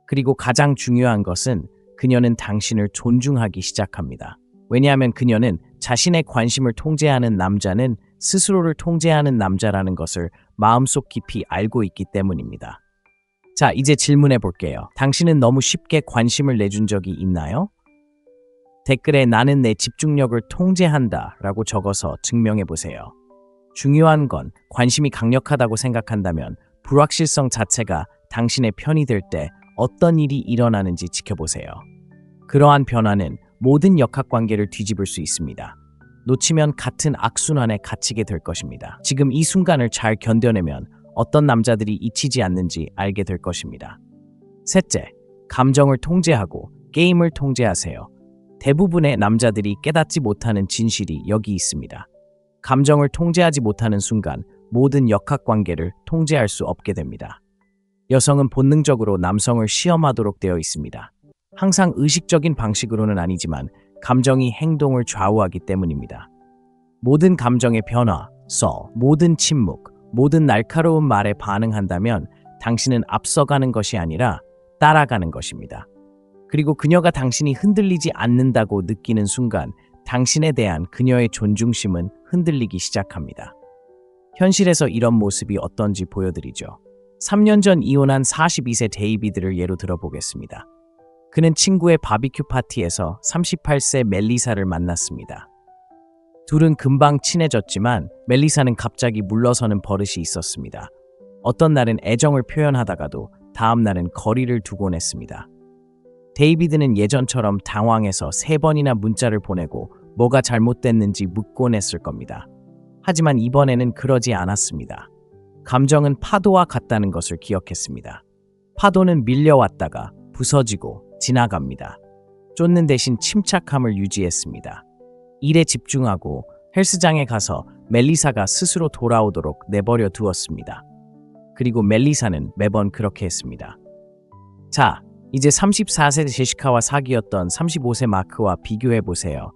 그리고 가장 중요한 것은 그녀는 당신을 존중하기 시작합니다. 왜냐하면 그녀는 자신의 관심을 통제하는 남자는 스스로를 통제하는 남자라는 것을 마음속 깊이 알고 있기 때문입니다. 자, 이제 질문해 볼게요. 당신은 너무 쉽게 관심을 내준 적이 있나요? 댓글에 나는 내 집중력을 통제한다 라고 적어서 증명해 보세요. 중요한 건 관심이 강력하다고 생각한다면 불확실성 자체가 당신의 편이 될 때 어떤 일이 일어나는지 지켜보세요. 그러한 변화는 모든 역학관계를 뒤집을 수 있습니다. 놓치면 같은 악순환에 갇히게 될 것입니다. 지금 이 순간을 잘 견뎌내면 어떤 남자들이 잊히지 않는지 알게 될 것입니다. 셋째, 감정을 통제하고 게임을 통제하세요. 대부분의 남자들이 깨닫지 못하는 진실이 여기 있습니다. 감정을 통제하지 못하는 순간 모든 역학관계를 통제할 수 없게 됩니다. 여성은 본능적으로 남성을 시험하도록 되어 있습니다. 항상 의식적인 방식으로는 아니지만 감정이 행동을 좌우하기 때문입니다. 모든 감정의 변화, 모든 침묵, 모든 날카로운 말에 반응한다면 당신은 앞서가는 것이 아니라 따라가는 것입니다. 그리고 그녀가 당신이 흔들리지 않는다고 느끼는 순간 당신에 대한 그녀의 존중심은 흔들리기 시작합니다. 현실에서 이런 모습이 어떤지 보여드리죠. 3년 전 이혼한 42세 데이비드를 예로 들어보겠습니다. 그는 친구의 바비큐 파티에서 38세 멜리사를 만났습니다. 둘은 금방 친해졌지만 멜리사는 갑자기 물러서는 버릇이 있었습니다. 어떤 날은 애정을 표현하다가도 다음 날은 거리를 두곤 했습니다. 데이비드는 예전처럼 당황해서 3번이나 문자를 보내고 뭐가 잘못됐는지 묻곤 했을 겁니다. 하지만 이번에는 그러지 않았습니다. 감정은 파도와 같다는 것을 기억했습니다. 파도는 밀려왔다가 부서지고 지나갑니다. 쫓는 대신 침착함을 유지했습니다. 일에 집중하고 헬스장에 가서 멜리사가 스스로 돌아오도록 내버려 두었습니다. 그리고 멜리사는 매번 그렇게 했습니다. 자, 이제 34세 제시카와 사귀었던 35세 마크와 비교해보세요.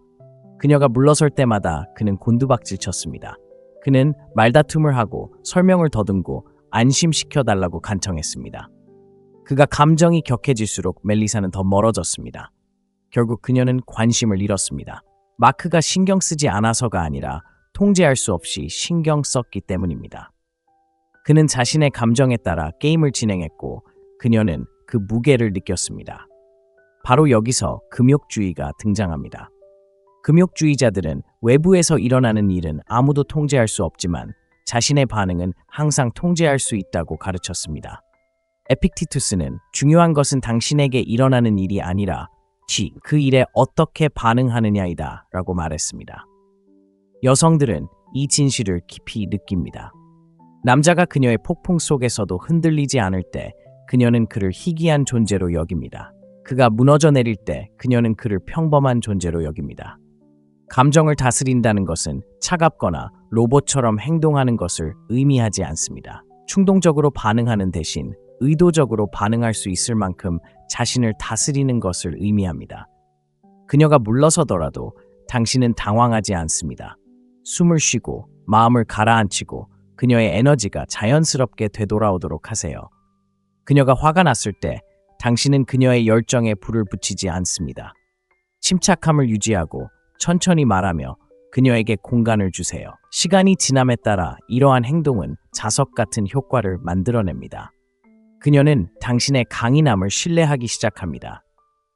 그녀가 물러설 때마다 그는 곤두박질 쳤습니다. 그는 말다툼을 하고 설명을 더듬고 안심시켜달라고 간청했습니다. 그가 감정이 격해질수록 멜리사는 더 멀어졌습니다. 결국 그녀는 관심을 잃었습니다. 마크가 신경 쓰지 않아서가 아니라 통제할 수 없이 신경 썼기 때문입니다. 그는 자신의 감정에 따라 게임을 진행했고 그녀는 그 무게를 느꼈습니다. 바로 여기서 금욕주의가 등장합니다. 금욕주의자들은 외부에서 일어나는 일은 아무도 통제할 수 없지만 자신의 반응은 항상 통제할 수 있다고 가르쳤습니다. 에픽티투스는 중요한 것은 당신에게 일어나는 일이 아니라 그 일에 어떻게 반응하느냐이다 라고 말했습니다. 여성들은 이 진실을 깊이 느낍니다. 남자가 그녀의 폭풍 속에서도 흔들리지 않을 때 그녀는 그를 희귀한 존재로 여깁니다. 그가 무너져 내릴 때 그녀는 그를 평범한 존재로 여깁니다. 감정을 다스린다는 것은 차갑거나 로봇처럼 행동하는 것을 의미하지 않습니다. 충동적으로 반응하는 대신 의도적으로 반응할 수 있을 만큼 자신을 다스리는 것을 의미합니다. 그녀가 물러서더라도 당신은 당황하지 않습니다. 숨을 쉬고 마음을 가라앉히고 그녀의 에너지가 자연스럽게 되돌아오도록 하세요. 그녀가 화가 났을 때 당신은 그녀의 열정에 불을 붙이지 않습니다. 침착함을 유지하고 천천히 말하며 그녀에게 공간을 주세요. 시간이 지남에 따라 이러한 행동은 자석 같은 효과를 만들어냅니다. 그녀는 당신의 강인함을 신뢰하기 시작합니다.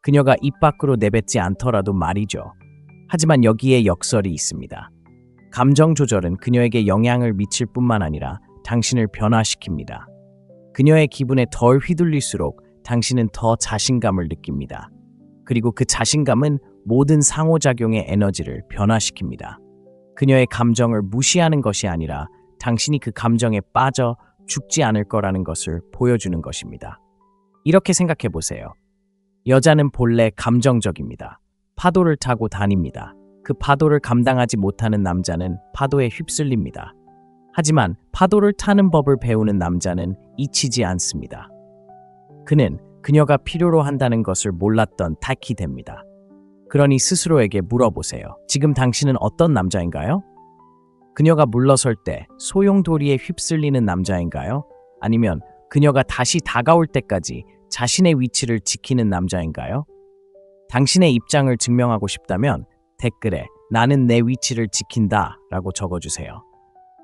그녀가 입 밖으로 내뱉지 않더라도 말이죠. 하지만 여기에 역설이 있습니다. 감정 조절은 그녀에게 영향을 미칠 뿐만 아니라 당신을 변화시킵니다. 그녀의 기분에 덜 휘둘릴수록 당신은 더 자신감을 느낍니다. 그리고 그 자신감은 모든 상호작용의 에너지를 변화시킵니다. 그녀의 감정을 무시하는 것이 아니라 당신이 그 감정에 빠져 죽지 않을 거라는 것을 보여주는 것입니다. 이렇게 생각해 보세요. 여자는 본래 감정적입니다. 파도를 타고 다닙니다. 그 파도를 감당하지 못하는 남자는 파도에 휩쓸립니다. 하지만 파도를 타는 법을 배우는 남자는 잊히지 않습니다. 그는 그녀가 필요로 한다는 것을 몰랐던 탁이 됩니다. 그러니 스스로에게 물어보세요. 지금 당신은 어떤 남자인가요? 그녀가 물러설 때 소용돌이에 휩쓸리는 남자인가요? 아니면 그녀가 다시 다가올 때까지 자신의 위치를 지키는 남자인가요? 당신의 입장을 증명하고 싶다면 댓글에 나는 내 위치를 지킨다 라고 적어주세요.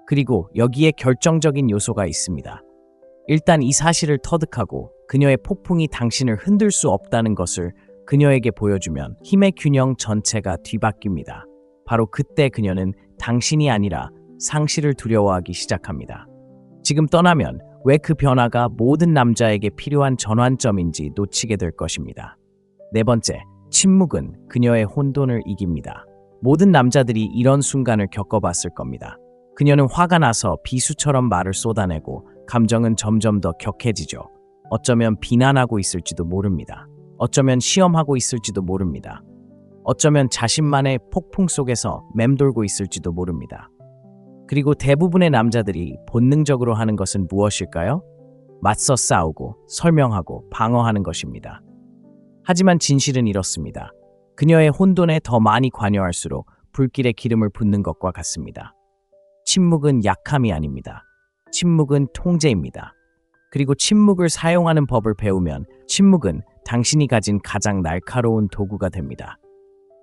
그리고 여기에 결정적인 요소가 있습니다. 일단 이 사실을 터득하고 그녀의 폭풍이 당신을 흔들 수 없다는 것을 그녀에게 보여주면 힘의 균형 전체가 뒤바뀝니다. 바로 그때 그녀는 당신이 아니라 상실을 두려워하기 시작합니다. 지금 떠나면 왜 그 변화가 모든 남자에게 필요한 전환점인지 놓치게 될 것입니다. 네 번째, 침묵은 그녀의 혼돈을 이깁니다. 모든 남자들이 이런 순간을 겪어봤을 겁니다. 그녀는 화가 나서 비수처럼 말을 쏟아내고 감정은 점점 더 격해지죠. 어쩌면 비난하고 있을지도 모릅니다. 어쩌면 시험하고 있을지도 모릅니다. 어쩌면 자신만의 폭풍 속에서 맴돌고 있을지도 모릅니다. 그리고 대부분의 남자들이 본능적으로 하는 것은 무엇일까요? 맞서 싸우고 설명하고 방어하는 것입니다. 하지만 진실은 이렇습니다. 그녀의 혼돈에 더 많이 관여할수록 불길에 기름을 붓는 것과 같습니다. 침묵은 약함이 아닙니다. 침묵은 통제입니다. 그리고 침묵을 사용하는 법을 배우면 침묵은 당신이 가진 가장 날카로운 도구가 됩니다.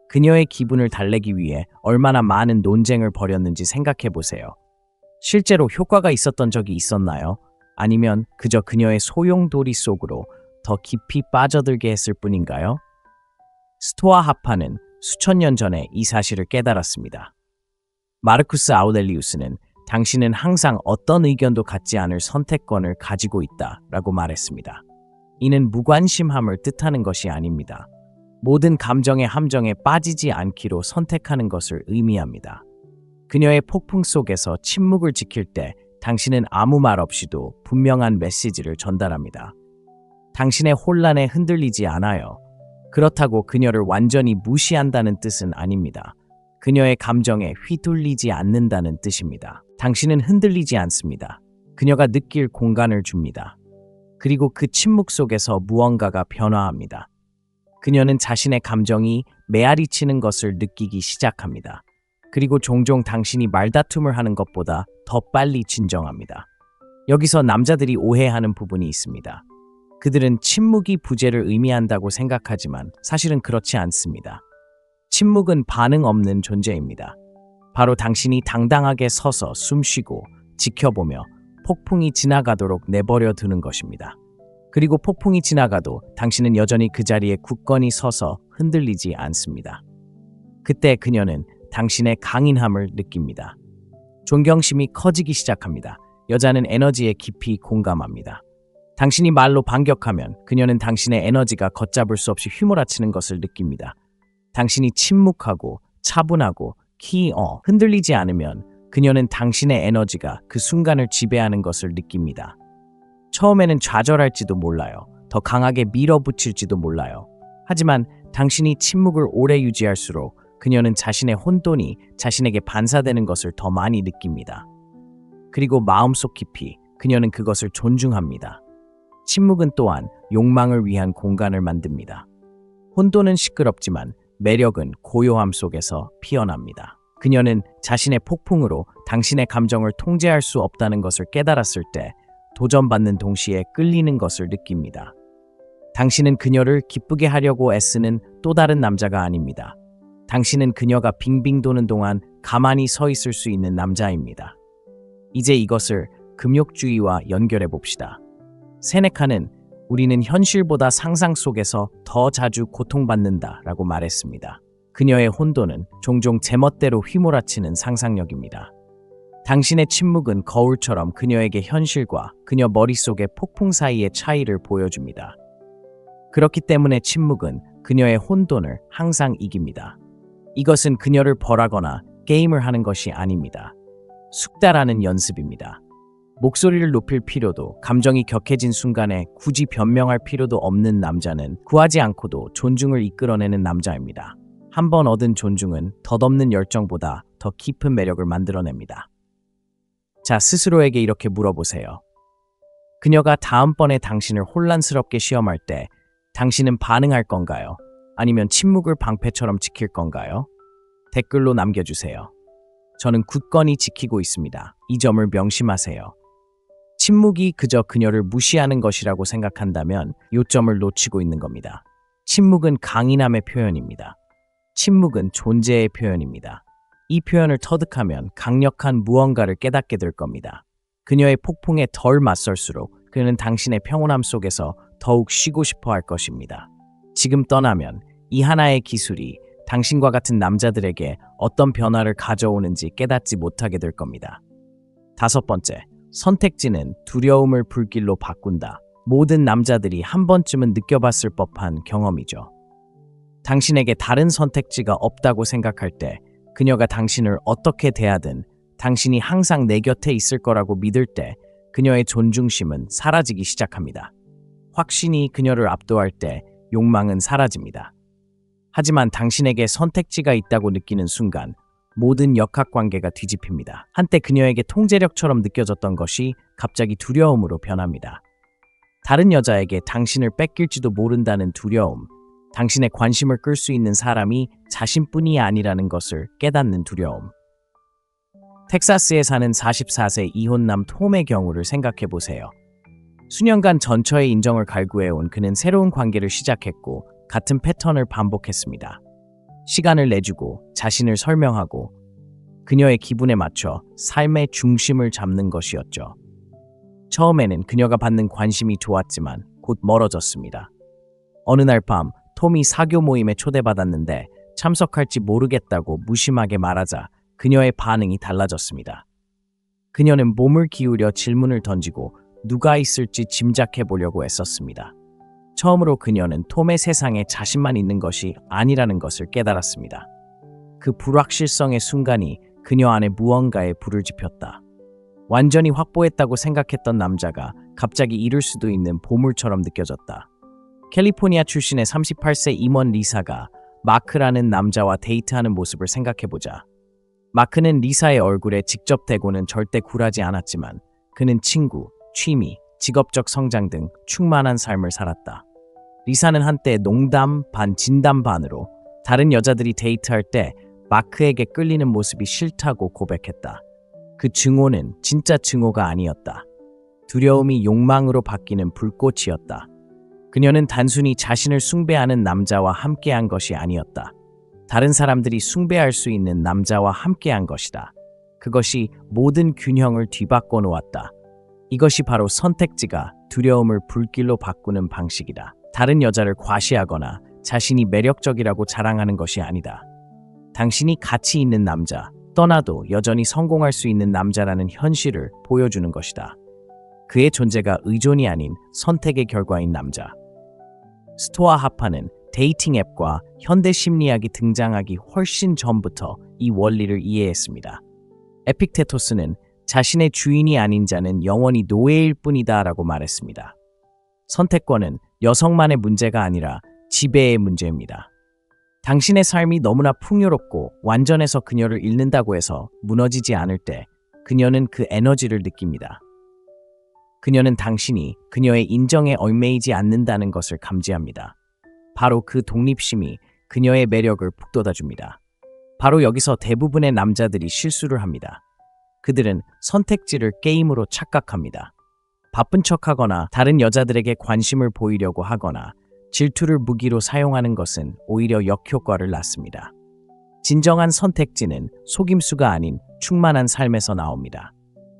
그녀의 기분을 달래기 위해 얼마나 많은 논쟁을 벌였는지 생각해 보세요. 실제로 효과가 있었던 적이 있었나요? 아니면 그저 그녀의 소용돌이 속으로 더 깊이 빠져들게 했을 뿐인가요? 스토아 학파는 수천 년 전에 이 사실을 깨달았습니다. 마르쿠스 아우렐리우스는 당신은 항상 어떤 의견도 갖지 않을 선택권을 가지고 있다라고 말했습니다. 이는 무관심함을 뜻하는 것이 아닙니다. 모든 감정의 함정에 빠지지 않기로 선택하는 것을 의미합니다. 그녀의 폭풍 속에서 침묵을 지킬 때 당신은 아무 말 없이도 분명한 메시지를 전달합니다. 당신의 혼란에 흔들리지 않아요. 그렇다고 그녀를 완전히 무시한다는 뜻은 아닙니다. 그녀의 감정에 휘둘리지 않는다는 뜻입니다. 당신은 흔들리지 않습니다. 그녀가 느낄 공간을 줍니다. 그리고 그 침묵 속에서 무언가가 변화합니다. 그녀는 자신의 감정이 메아리 치는 것을 느끼기 시작합니다. 그리고 종종 당신이 말다툼을 하는 것보다 더 빨리 진정합니다. 여기서 남자들이 오해하는 부분이 있습니다. 그들은 침묵이 부재를 의미한다고 생각하지만 사실은 그렇지 않습니다. 침묵은 반응 없는 존재입니다. 바로 당신이 당당하게 서서 숨쉬고 지켜보며 폭풍이 지나가도록 내버려 두는 것입니다. 그리고 폭풍이 지나가도 당신은 여전히 그 자리에 굳건히 서서 흔들리지 않습니다. 그때 그녀는 당신의 강인함을 느낍니다. 존경심이 커지기 시작합니다. 여자는 에너지에 깊이 공감합니다. 당신이 말로 반격하면 그녀는 당신의 에너지가 걷잡을 수 없이 휘몰아치는 것을 느낍니다. 당신이 침묵하고 차분하고 흔들리지 않으면 그녀는 당신의 에너지가 그 순간을 지배하는 것을 느낍니다. 처음에는 좌절할지도 몰라요. 더 강하게 밀어붙일지도 몰라요. 하지만 당신이 침묵을 오래 유지할수록 그녀는 자신의 혼돈이 자신에게 반사되는 것을 더 많이 느낍니다. 그리고 마음속 깊이 그녀는 그것을 존중합니다. 침묵은 또한 욕망을 위한 공간을 만듭니다. 혼돈은 시끄럽지만 매력은 고요함 속에서 피어납니다. 그녀는 자신의 폭풍으로 당신의 감정을 통제할 수 없다는 것을 깨달았을 때 도전받는 동시에 끌리는 것을 느낍니다. 당신은 그녀를 기쁘게 하려고 애쓰는 또 다른 남자가 아닙니다. 당신은 그녀가 빙빙 도는 동안 가만히 서 있을 수 있는 남자입니다. 이제 이것을 금욕주의와 연결해 봅시다. 세네카는 우리는 현실보다 상상 속에서 더 자주 고통받는다라고 말했습니다. 그녀의 혼돈은 종종 제멋대로 휘몰아치는 상상력입니다. 당신의 침묵은 거울처럼 그녀에게 현실과 그녀 머릿속의 폭풍 사이의 차이를 보여줍니다. 그렇기 때문에 침묵은 그녀의 혼돈을 항상 이깁니다. 이것은 그녀를 벌하거나 게임을 하는 것이 아닙니다. 숙달하는 연습입니다. 목소리를 높일 필요도, 감정이 격해진 순간에 굳이 변명할 필요도 없는 남자는 구하지 않고도 존중을 이끌어내는 남자입니다. 한 번 얻은 존중은 덧없는 열정보다 더 깊은 매력을 만들어냅니다. 자, 스스로에게 이렇게 물어보세요. 그녀가 다음번에 당신을 혼란스럽게 시험할 때 당신은 반응할 건가요? 아니면 침묵을 방패처럼 지킬 건가요? 댓글로 남겨주세요. 저는 굳건히 지키고 있습니다. 이 점을 명심하세요. 침묵이 그저 그녀를 무시하는 것이라고 생각한다면 요점을 놓치고 있는 겁니다. 침묵은 강인함의 표현입니다. 침묵은 존재의 표현입니다. 이 표현을 터득하면 강력한 무언가를 깨닫게 될 겁니다. 그녀의 폭풍에 덜 맞설수록 그는 당신의 평온함 속에서 더욱 쉬고 싶어 할 것입니다. 지금 떠나면 이 하나의 기술이 당신과 같은 남자들에게 어떤 변화를 가져오는지 깨닫지 못하게 될 겁니다. 5번째, 선택지는 두려움을 불길로 바꾼다. 모든 남자들이 한 번쯤은 느껴봤을 법한 경험이죠. 당신에게 다른 선택지가 없다고 생각할 때 그녀가 당신을 어떻게 대하든 당신이 항상 내 곁에 있을 거라고 믿을 때 그녀의 존중심은 사라지기 시작합니다. 확신이 그녀를 압도할 때 욕망은 사라집니다. 하지만 당신에게 선택지가 있다고 느끼는 순간 모든 역학관계가 뒤집힙니다. 한때 그녀에게 통제력처럼 느껴졌던 것이 갑자기 두려움으로 변합니다. 다른 여자에게 당신을 뺏길지도 모른다는 두려움, 당신의 관심을 끌 수 있는 사람이 자신뿐이 아니라는 것을 깨닫는 두려움. 텍사스에 사는 44세 이혼남 톰의 경우를 생각해 보세요. 수년간 전처의 인정을 갈구해온 그는 새로운 관계를 시작했고 같은 패턴을 반복했습니다. 시간을 내주고 자신을 설명하고 그녀의 기분에 맞춰 삶의 중심을 잡는 것이었죠. 처음에는 그녀가 받는 관심이 좋았지만 곧 멀어졌습니다. 어느 날 밤 톰이 사교 모임에 초대받았는데 참석할지 모르겠다고 무심하게 말하자 그녀의 반응이 달라졌습니다. 그녀는 몸을 기울여 질문을 던지고 누가 있을지 짐작해 보려고 애썼습니다. 처음으로 그녀는 톰의 세상에 자신만 있는 것이 아니라는 것을 깨달았습니다. 그 불확실성의 순간이 그녀 안에 무언가에 불을 지폈다. 완전히 확보했다고 생각했던 남자가 갑자기 잃을 수도 있는 보물처럼 느껴졌다. 캘리포니아 출신의 38세 임원 리사가 마크라는 남자와 데이트하는 모습을 생각해보자. 마크는 리사의 얼굴에 직접 대고는 절대 굴하지 않았지만 그는 친구, 취미, 직업적 성장 등 충만한 삶을 살았다. 리사는 한때 농담 반 진담 반으로 다른 여자들이 데이트할 때 마크에게 끌리는 모습이 싫다고 고백했다. 그 증오는 진짜 증오가 아니었다. 두려움이 욕망으로 바뀌는 불꽃이었다. 그녀는 단순히 자신을 숭배하는 남자와 함께한 것이 아니었다. 다른 사람들이 숭배할 수 있는 남자와 함께한 것이다. 그것이 모든 균형을 뒤바꿔 놓았다. 이것이 바로 선택지가 두려움을 불길로 바꾸는 방식이다. 다른 여자를 과시하거나 자신이 매력적이라고 자랑하는 것이 아니다. 당신이 가치 있는 남자, 떠나도 여전히 성공할 수 있는 남자라는 현실을 보여주는 것이다. 그의 존재가 의존이 아닌 선택의 결과인 남자. 스토아 하파는 데이팅 앱과 현대 심리학이 등장하기 훨씬 전부터 이 원리를 이해했습니다. 에픽테토스는 자신의 주인이 아닌 자는 영원히 노예일 뿐이다 라고 말했습니다. 선택권은 여성만의 문제가 아니라 지배의 문제입니다. 당신의 삶이 너무나 풍요롭고 완전해서 그녀를 잃는다고 해서 무너지지 않을 때 그녀는 그 에너지를 느낍니다. 그녀는 당신이 그녀의 인정에 얽매이지 않는다는 것을 감지합니다. 바로 그 독립심이 그녀의 매력을 북돋아줍니다. 바로 여기서 대부분의 남자들이 실수를 합니다. 그들은 선택지를 게임으로 착각합니다. 바쁜 척하거나 다른 여자들에게 관심을 보이려고 하거나 질투를 무기로 사용하는 것은 오히려 역효과를 낳습니다. 진정한 선택지는 속임수가 아닌 충만한 삶에서 나옵니다.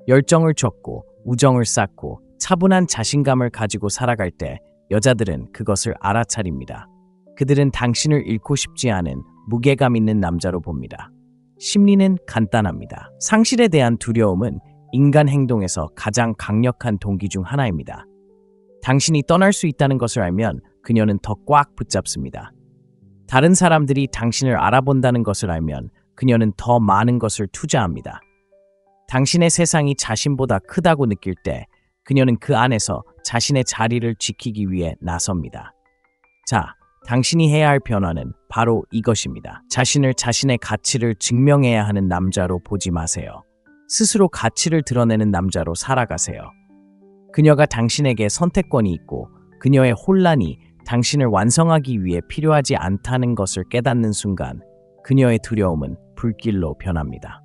열정을 줬고 우정을 쌓고 차분한 자신감을 가지고 살아갈 때 여자들은 그것을 알아차립니다. 그들은 당신을 잃고 싶지 않은 무게감 있는 남자로 봅니다. 심리는 간단합니다. 상실에 대한 두려움은 인간 행동에서 가장 강력한 동기 중 하나입니다. 당신이 떠날 수 있다는 것을 알면 그녀는 더 꽉 붙잡습니다. 다른 사람들이 당신을 알아본다는 것을 알면 그녀는 더 많은 것을 투자합니다. 당신의 세상이 자신보다 크다고 느낄 때 그녀는 그 안에서 자신의 자리를 지키기 위해 나섭니다. 자, 당신이 해야 할 변화는 바로 이것입니다. 자신을 자신의 가치를 증명해야 하는 남자로 보지 마세요. 스스로 가치를 드러내는 남자로 살아가세요. 그녀가 당신에게 선택권이 있고 그녀의 혼란이 당신을 완성하기 위해 필요하지 않다는 것을 깨닫는 순간 그녀의 두려움은 불길로 변합니다.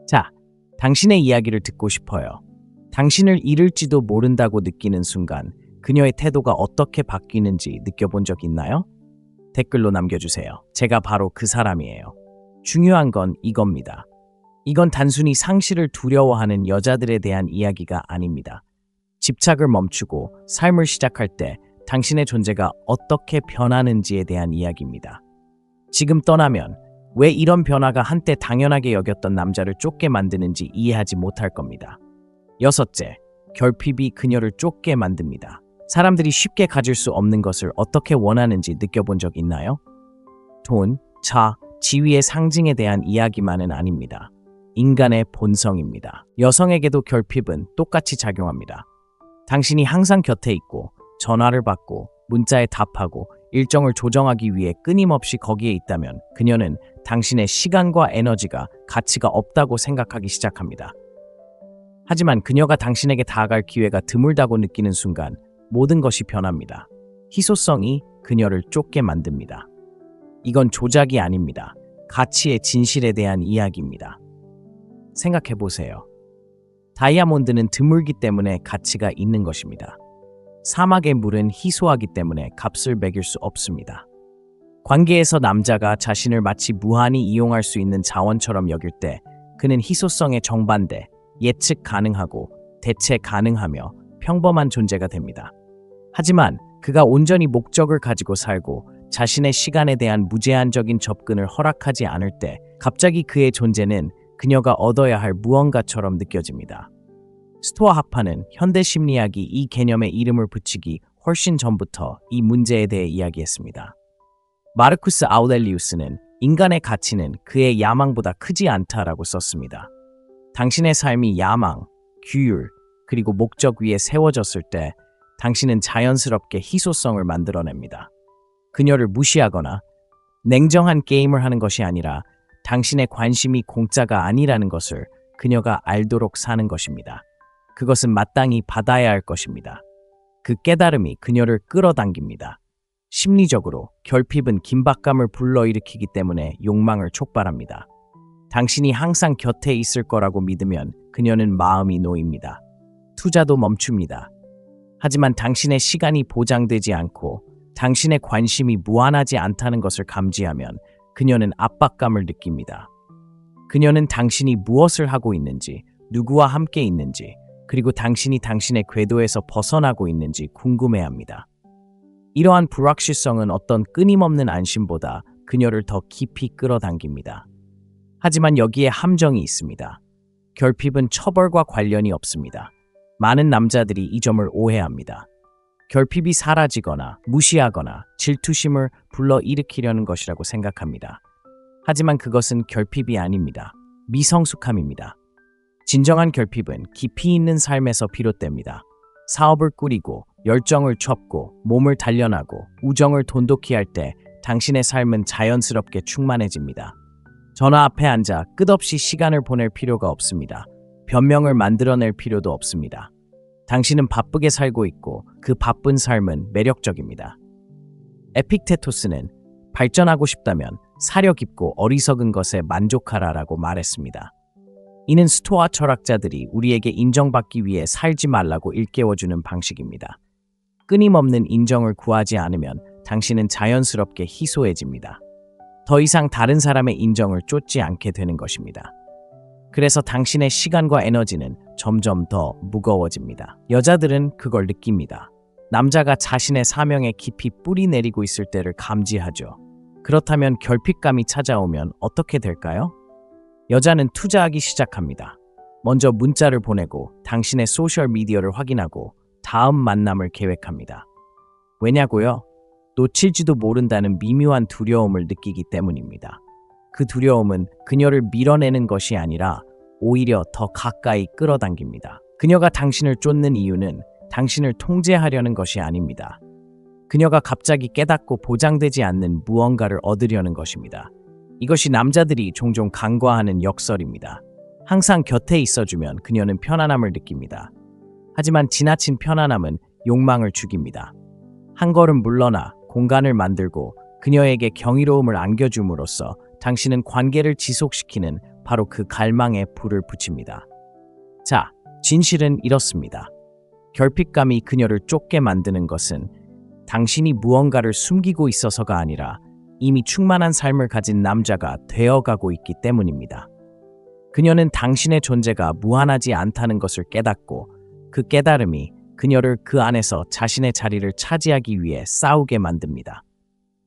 자, 당신의 이야기를 듣고 싶어요. 당신을 잃을지도 모른다고 느끼는 순간 그녀의 태도가 어떻게 바뀌는지 느껴본 적 있나요? 댓글로 남겨주세요. 제가 바로 그 사람이에요. 중요한 건 이겁니다. 이건 단순히 상실을 두려워하는 여자들에 대한 이야기가 아닙니다. 집착을 멈추고 삶을 시작할 때 당신의 존재가 어떻게 변하는지에 대한 이야기입니다. 지금 떠나면 왜 이런 변화가 한때 당연하게 여겼던 남자를 쫓게 만드는지 이해하지 못할 겁니다. 여섯째, 결핍이 그녀를 쫓게 만듭니다. 사람들이 쉽게 가질 수 없는 것을 어떻게 원하는지 느껴본 적 있나요? 돈, 차, 지위의 상징에 대한 이야기만은 아닙니다. 인간의 본성입니다. 여성에게도 결핍은 똑같이 작용합니다. 당신이 항상 곁에 있고 전화를 받고 문자에 답하고 일정을 조정하기 위해 끊임없이 거기에 있다면 그녀는 당신의 시간과 에너지가 가치가 없다고 생각하기 시작합니다. 하지만 그녀가 당신에게 다가갈 기회가 드물다고 느끼는 순간 모든 것이 변합니다. 희소성이 그녀를 쫓게 만듭니다. 이건 조작이 아닙니다. 가치의 진실에 대한 이야기입니다. 생각해보세요. 다이아몬드는 드물기 때문에 가치가 있는 것입니다. 사막의 물은 희소하기 때문에 값을 매길 수 없습니다. 관계에서 남자가 자신을 마치 무한히 이용할 수 있는 자원처럼 여길 때 그는 희소성의 정반대, 예측 가능하고 대체 가능하며 평범한 존재가 됩니다. 하지만 그가 온전히 목적을 가지고 살고 자신의 시간에 대한 무제한적인 접근을 허락하지 않을 때 갑자기 그의 존재는 그녀가 얻어야 할 무언가처럼 느껴집니다. 스토아 학파는 현대 심리학이 이 개념에 이름을 붙이기 훨씬 전부터 이 문제에 대해 이야기했습니다. 마르쿠스 아우렐리우스는 인간의 가치는 그의 야망보다 크지 않다라고 썼습니다. 당신의 삶이 야망, 규율, 그리고 목적 위에 세워졌을 때 당신은 자연스럽게 희소성을 만들어냅니다. 그녀를 무시하거나 냉정한 게임을 하는 것이 아니라 당신의 관심이 공짜가 아니라는 것을 그녀가 알도록 사는 것입니다. 그것은 마땅히 받아야 할 것입니다. 그 깨달음이 그녀를 끌어당깁니다. 심리적으로 결핍은 긴박감을 불러일으키기 때문에 욕망을 촉발합니다. 당신이 항상 곁에 있을 거라고 믿으면 그녀는 마음이 놓입니다. 투자도 멈춥니다. 하지만 당신의 시간이 보장되지 않고 당신의 관심이 무한하지 않다는 것을 감지하면 그녀는 압박감을 느낍니다. 그녀는 당신이 무엇을 하고 있는지, 누구와 함께 있는지, 그리고 당신이 당신의 궤도에서 벗어나고 있는지 궁금해합니다. 이러한 불확실성은 어떤 끊임없는 안심보다 그녀를 더 깊이 끌어당깁니다. 하지만 여기에 함정이 있습니다. 결핍은 처벌과 관련이 없습니다. 많은 남자들이 이 점을 오해합니다. 결핍이 사라지거나 무시하거나 질투심을 불러일으키려는 것이라고 생각합니다. 하지만 그것은 결핍이 아닙니다. 미성숙함입니다. 진정한 결핍은 깊이 있는 삶에서 비롯됩니다. 사업을 꾸리고 열정을 첩고 몸을 단련하고 우정을 돈독히 할 때 당신의 삶은 자연스럽게 충만해집니다. 전화 앞에 앉아 끝없이 시간을 보낼 필요가 없습니다. 변명을 만들어낼 필요도 없습니다. 당신은 바쁘게 살고 있고 그 바쁜 삶은 매력적입니다. 에픽테토스는 발전하고 싶다면 사려 깊고 어리석은 것에 만족하라라고 말했습니다. 이는 스토아 철학자들이 우리에게 인정받기 위해 살지 말라고 일깨워주는 방식입니다. 끊임없는 인정을 구하지 않으면 당신은 자연스럽게 희소해집니다. 더 이상 다른 사람의 인정을 쫓지 않게 되는 것입니다. 그래서 당신의 시간과 에너지는 점점 더 무거워집니다. 여자들은 그걸 느낍니다. 남자가 자신의 사명에 깊이 뿌리 내리고 있을 때를 감지하죠. 그렇다면 결핍감이 찾아오면 어떻게 될까요? 여자는 투자하기 시작합니다. 먼저 문자를 보내고 당신의 소셜미디어를 확인하고 다음 만남을 계획합니다. 왜냐고요? 놓칠지도 모른다는 미묘한 두려움을 느끼기 때문입니다. 그 두려움은 그녀를 밀어내는 것이 아니라 오히려 더 가까이 끌어당깁니다. 그녀가 당신을 쫓는 이유는 당신을 통제하려는 것이 아닙니다. 그녀가 갑자기 깨닫고 보장되지 않는 무언가를 얻으려는 것입니다. 이것이 남자들이 종종 간과하는 역설입니다. 항상 곁에 있어주면 그녀는 편안함을 느낍니다. 하지만 지나친 편안함은 욕망을 죽입니다. 한 걸음 물러나 공간을 만들고 그녀에게 경이로움을 안겨줌으로써 당신은 관계를 지속시키는 바로 그 갈망에 불을 붙입니다. 자, 진실은 이렇습니다. 결핍감이 그녀를 쫓게 만드는 것은 당신이 무언가를 숨기고 있어서가 아니라 이미 충만한 삶을 가진 남자가 되어가고 있기 때문입니다. 그녀는 당신의 존재가 무한하지 않다는 것을 깨닫고 그 깨달음이 그녀를 그 안에서 자신의 자리를 차지하기 위해 싸우게 만듭니다.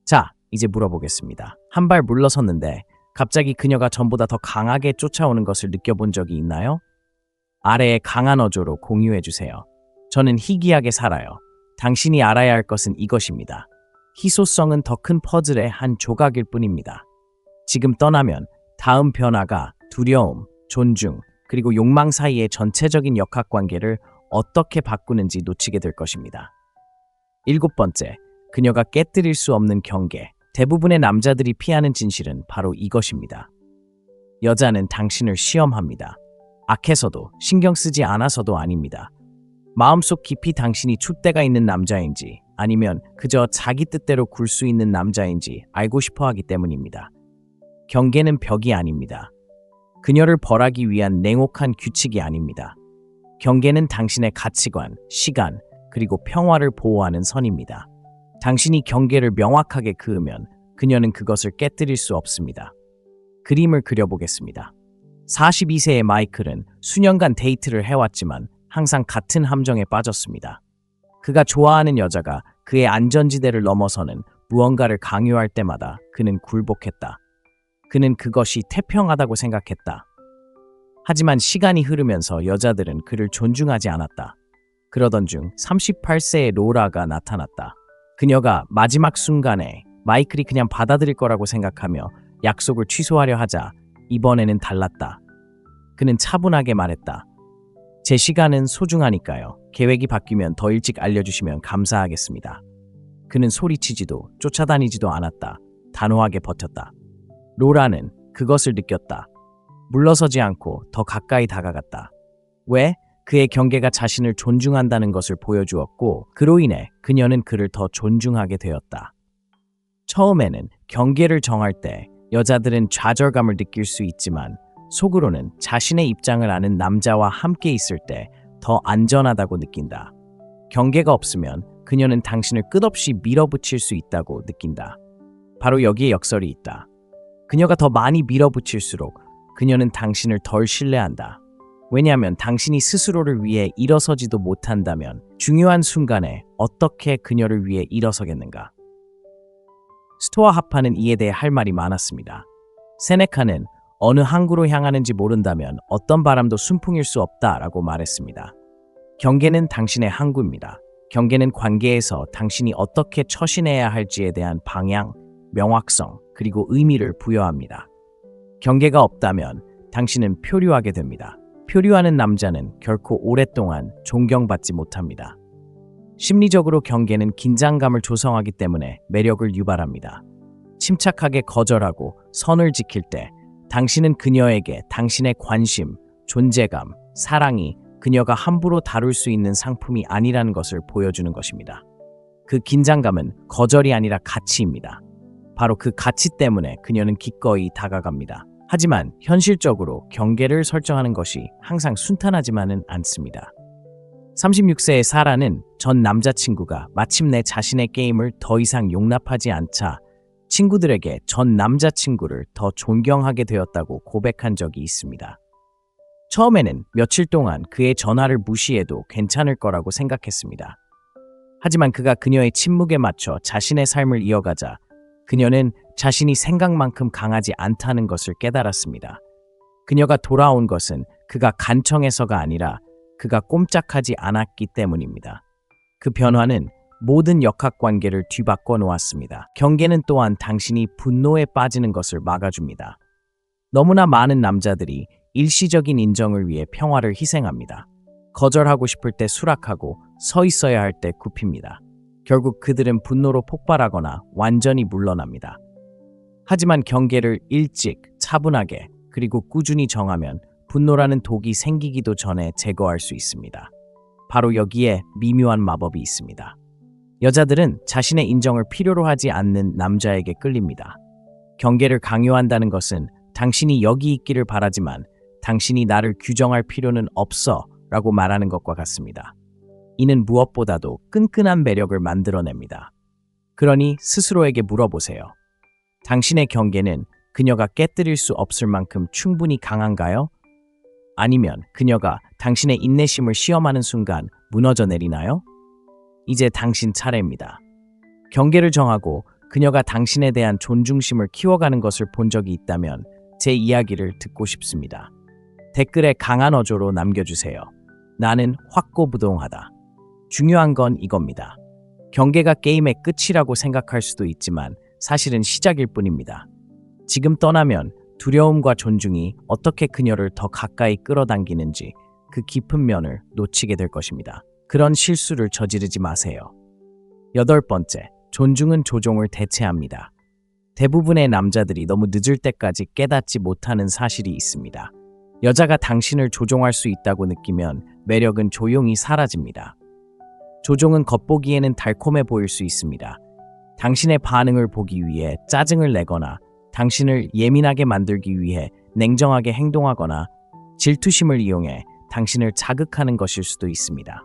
자, 이제 물어보겠습니다. 한 발 물러섰는데 갑자기 그녀가 전보다 더 강하게 쫓아오는 것을 느껴본 적이 있나요? 아래의 강한 어조로 공유해주세요. 저는 희귀하게 살아요. 당신이 알아야 할 것은 이것입니다. 희소성은 더 큰 퍼즐의 한 조각일 뿐입니다. 지금 떠나면 다음 변화가 두려움, 존중, 그리고 욕망 사이의 전체적인 역학관계를 어떻게 바꾸는지 놓치게 될 것입니다. 7번째, 그녀가 깨뜨릴 수 없는 경계. 대부분의 남자들이 피하는 진실은 바로 이것입니다. 여자는 당신을 시험합니다. 악해서도 신경 쓰지 않아서도 아닙니다. 마음속 깊이 당신이 줏대가 있는 남자인지 아니면 그저 자기 뜻대로 굴 수 있는 남자인지 알고 싶어 하기 때문입니다. 경계는 벽이 아닙니다. 그녀를 벌하기 위한 냉혹한 규칙이 아닙니다. 경계는 당신의 가치관, 시간, 그리고 평화를 보호하는 선입니다. 당신이 경계를 명확하게 그으면 그녀는 그것을 깨뜨릴 수 없습니다. 그림을 그려보겠습니다. 42세의 마이클은 수년간 데이트를 해왔지만 항상 같은 함정에 빠졌습니다. 그가 좋아하는 여자가 그의 안전지대를 넘어서는 무언가를 강요할 때마다 그는 굴복했다. 그는 그것이 태평하다고 생각했다. 하지만 시간이 흐르면서 여자들은 그를 존중하지 않았다. 그러던 중 38세의 로라가 나타났다. 그녀가 마지막 순간에 마이클이 그냥 받아들일 거라고 생각하며 약속을 취소하려 하자 이번에는 달랐다. 그는 차분하게 말했다. 제 시간은 소중하니까요. 계획이 바뀌면 더 일찍 알려주시면 감사하겠습니다. 그는 소리치지도 쫓아다니지도 않았다. 단호하게 버텼다. 로라는 그것을 느꼈다. 물러서지 않고 더 가까이 다가갔다. 왜? 그의 경계가 자신을 존중한다는 것을 보여주었고 그로 인해 그녀는 그를 더 존중하게 되었다. 처음에는 경계를 정할 때 여자들은 좌절감을 느낄 수 있지만 속으로는 자신의 입장을 아는 남자와 함께 있을 때 더 안전하다고 느낀다. 경계가 없으면 그녀는 당신을 끝없이 밀어붙일 수 있다고 느낀다. 바로 여기에 역설이 있다. 그녀가 더 많이 밀어붙일수록 그녀는 당신을 덜 신뢰한다. 왜냐하면 당신이 스스로를 위해 일어서지도 못한다면 중요한 순간에 어떻게 그녀를 위해 일어서겠는가? 스토아 학파는 이에 대해 할 말이 많았습니다. 세네카는 어느 항구로 향하는지 모른다면 어떤 바람도 순풍일 수 없다라고 말했습니다. 경계는 당신의 항구입니다. 경계는 관계에서 당신이 어떻게 처신해야 할지에 대한 방향, 명확성, 그리고 의미를 부여합니다. 경계가 없다면 당신은 표류하게 됩니다. 표류하는 남자는 결코 오랫동안 존경받지 못합니다. 심리적으로 경계는 긴장감을 조성하기 때문에 매력을 유발합니다. 침착하게 거절하고 선을 지킬 때 당신은 그녀에게 당신의 관심, 존재감, 사랑이 그녀가 함부로 다룰 수 있는 상품이 아니라는 것을 보여주는 것입니다. 그 긴장감은 거절이 아니라 가치입니다. 바로 그 가치 때문에 그녀는 기꺼이 다가갑니다. 하지만 현실적으로 경계를 설정하는 것이 항상 순탄하지만은 않습니다. 36세의 사라는 전 남자친구가 마침내 자신의 게임을 더 이상 용납하지 않자 친구들에게 전 남자친구를 더 존경하게 되었다고 고백한 적이 있습니다. 처음에는 며칠 동안 그의 전화를 무시해도 괜찮을 거라고 생각했습니다. 하지만 그가 그녀의 침묵에 맞춰 자신의 삶을 이어가자 그녀는 자신이 생각만큼 강하지 않다는 것을 깨달았습니다. 그녀가 돌아온 것은 그가 간청해서가 아니라 그가 꼼짝하지 않았기 때문입니다. 그 변화는 모든 역학관계를 뒤바꿔 놓았습니다. 경계는 또한 당신이 분노에 빠지는 것을 막아줍니다. 너무나 많은 남자들이 일시적인 인정을 위해 평화를 희생합니다. 거절하고 싶을 때 수락하고 서 있어야 할 때 굽힙니다. 결국 그들은 분노로 폭발하거나 완전히 물러납니다. 하지만 경계를 일찍, 차분하게, 그리고 꾸준히 정하면 분노라는 독이 생기기도 전에 제거할 수 있습니다. 바로 여기에 미묘한 마법이 있습니다. 여자들은 자신의 인정을 필요로 하지 않는 남자에게 끌립니다. 경계를 강요한다는 것은 당신이 여기 있기를 바라지만 당신이 나를 규정할 필요는 없어 라고 말하는 것과 같습니다. 이는 무엇보다도 끈끈한 매력을 만들어냅니다. 그러니 스스로에게 물어보세요. 당신의 경계는 그녀가 깨뜨릴 수 없을 만큼 충분히 강한가요? 아니면 그녀가 당신의 인내심을 시험하는 순간 무너져 내리나요? 이제 당신 차례입니다. 경계를 정하고 그녀가 당신에 대한 존중심을 키워가는 것을 본 적이 있다면 제 이야기를 듣고 싶습니다. 댓글에 강한 어조로 남겨주세요. 나는 확고부동하다. 중요한 건 이겁니다. 경계가 게임의 끝이라고 생각할 수도 있지만 사실은 시작일 뿐입니다. 지금 떠나면 두려움과 존중이 어떻게 그녀를 더 가까이 끌어당기는지 그 깊은 면을 놓치게 될 것입니다. 그런 실수를 저지르지 마세요. 8번째, 존중은 조종을 대체합니다. 대부분의 남자들이 너무 늦을 때까지 깨닫지 못하는 사실이 있습니다. 여자가 당신을 조종할 수 있다고 느끼면 매력은 조용히 사라집니다. 조종은 겉보기에는 달콤해 보일 수 있습니다. 당신의 반응을 보기 위해 짜증을 내거나 당신을 예민하게 만들기 위해 냉정하게 행동하거나 질투심을 이용해 당신을 자극하는 것일 수도 있습니다.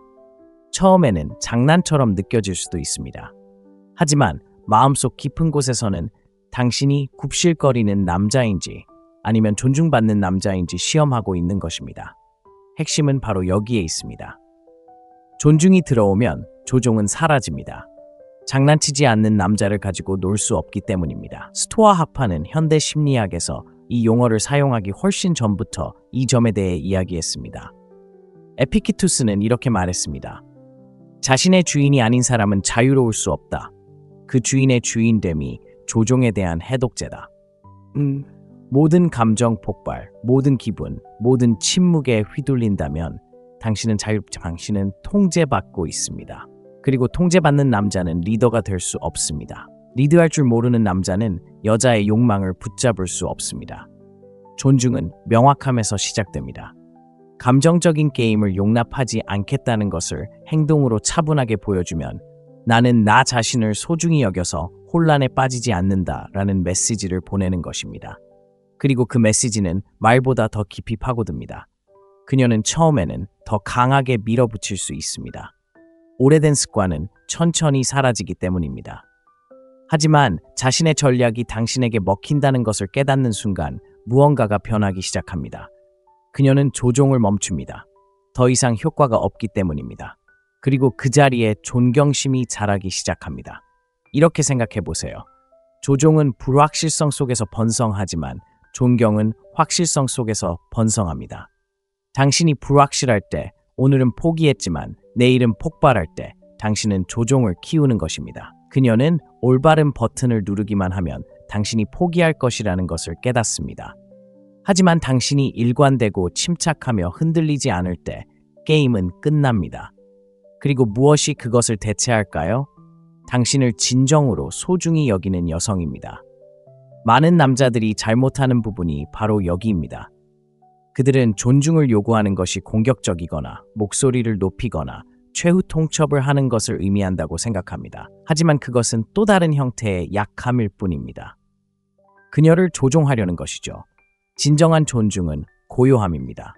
처음에는 장난처럼 느껴질 수도 있습니다. 하지만 마음속 깊은 곳에서는 당신이 굽실거리는 남자인지 아니면 존중받는 남자인지 시험하고 있는 것입니다. 핵심은 바로 여기에 있습니다. 존중이 들어오면 조종은 사라집니다. 장난치지 않는 남자를 가지고 놀 수 없기 때문입니다. 스토아 학파는 현대 심리학에서 이 용어를 사용하기 훨씬 전부터 이 점에 대해 이야기했습니다. 에피키투스는 이렇게 말했습니다. 자신의 주인이 아닌 사람은 자유로울 수 없다. 그 주인의 주인됨이 조종에 대한 해독제다. 모든 감정 폭발, 모든 기분, 모든 침묵에 휘둘린다면 당신은 당신은 통제받고 있습니다. 그리고 통제받는 남자는 리더가 될 수 없습니다. 리드할 줄 모르는 남자는 여자의 욕망을 붙잡을 수 없습니다. 존중은 명확함에서 시작됩니다. 감정적인 게임을 용납하지 않겠다는 것을 행동으로 차분하게 보여주면 나는 나 자신을 소중히 여겨서 혼란에 빠지지 않는다라는 메시지를 보내는 것입니다. 그리고 그 메시지는 말보다 더 깊이 파고듭니다. 그녀는 처음에는 더 강하게 밀어붙일 수 있습니다. 오래된 습관은 천천히 사라지기 때문입니다. 하지만 자신의 전략이 당신에게 먹힌다는 것을 깨닫는 순간 무언가가 변하기 시작합니다. 그녀는 조종을 멈춥니다. 더 이상 효과가 없기 때문입니다. 그리고 그 자리에 존경심이 자라기 시작합니다. 이렇게 생각해 보세요. 조종은 불확실성 속에서 번성하지만 존경은 확실성 속에서 번성합니다. 당신이 불확실할 때, 오늘은 포기했지만 내일은 폭발할 때 당신은 조종을 키우는 것입니다. 그녀는 올바른 버튼을 누르기만 하면 당신이 포기할 것이라는 것을 깨닫습니다. 하지만 당신이 일관되고 침착하며 흔들리지 않을 때 게임은 끝납니다. 그리고 무엇이 그것을 대체할까요? 당신을 진정으로 소중히 여기는 여성입니다. 많은 남자들이 잘못하는 부분이 바로 여기입니다. 그들은 존중을 요구하는 것이 공격적이거나 목소리를 높이거나 최후 통첩을 하는 것을 의미한다고 생각합니다. 하지만 그것은 또 다른 형태의 약함일 뿐입니다. 그녀를 조종하려는 것이죠. 진정한 존중은 고요함입니다.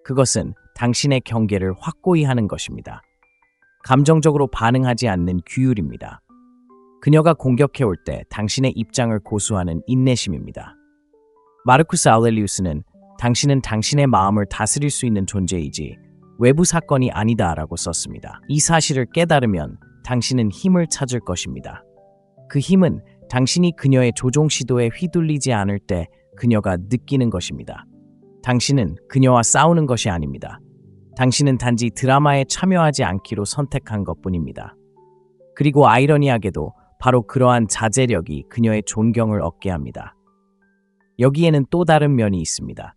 그것은 당신의 경계를 확고히 하는 것입니다. 감정적으로 반응하지 않는 규율입니다. 그녀가 공격해올 때 당신의 입장을 고수하는 인내심입니다. 마르쿠스 아우렐리우스는 당신은 당신의 마음을 다스릴 수 있는 존재이지 외부 사건이 아니다라고 썼습니다. 이 사실을 깨달으면 당신은 힘을 찾을 것입니다. 그 힘은 당신이 그녀의 조종 시도에 휘둘리지 않을 때 그녀가 느끼는 것입니다. 당신은 그녀와 싸우는 것이 아닙니다. 당신은 단지 드라마에 참여하지 않기로 선택한 것뿐입니다. 그리고 아이러니하게도 바로 그러한 자제력이 그녀의 존경을 얻게 합니다. 여기에는 또 다른 면이 있습니다.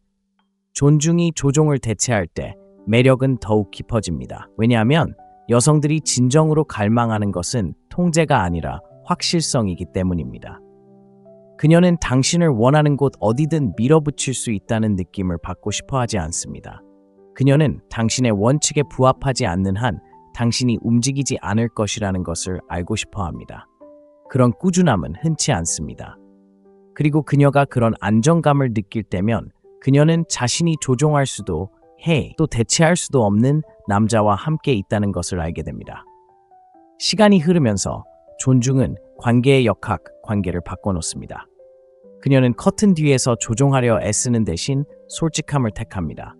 존중이 조종을 대체할 때 매력은 더욱 깊어집니다. 왜냐하면 여성들이 진정으로 갈망하는 것은 통제가 아니라 확실성이기 때문입니다. 그녀는 당신을 원하는 곳 어디든 밀어붙일 수 있다는 느낌을 받고 싶어 하지 않습니다. 그녀는 당신의 원칙에 부합하지 않는 한 당신이 움직이지 않을 것이라는 것을 알고 싶어 합니다. 그런 꾸준함은 흔치 않습니다. 그리고 그녀가 그런 안정감을 느낄 때면 그녀는 자신이 조종할 수도 또 대체할 수도 없는 남자와 함께 있다는 것을 알게 됩니다. 시간이 흐르면서 존중은 관계의 역학, 관계를 바꿔놓습니다. 그녀는 커튼 뒤에서 조종하려 애쓰는 대신 솔직함을 택합니다.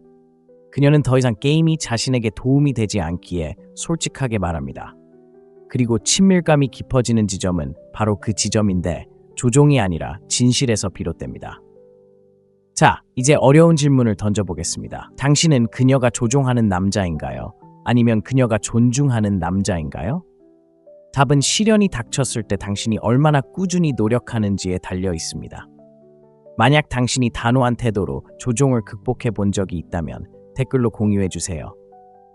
그녀는 더 이상 게임이 자신에게 도움이 되지 않기에 솔직하게 말합니다. 그리고 친밀감이 깊어지는 지점은 바로 그 지점인데 조종이 아니라 진실에서 비롯됩니다. 자, 이제 어려운 질문을 던져보겠습니다. 당신은 그녀가 조종하는 남자인가요? 아니면 그녀가 존중하는 남자인가요? 답은 시련이 닥쳤을 때 당신이 얼마나 꾸준히 노력하는지에 달려 있습니다. 만약 당신이 단호한 태도로 조종을 극복해 본 적이 있다면 댓글로 공유해 주세요.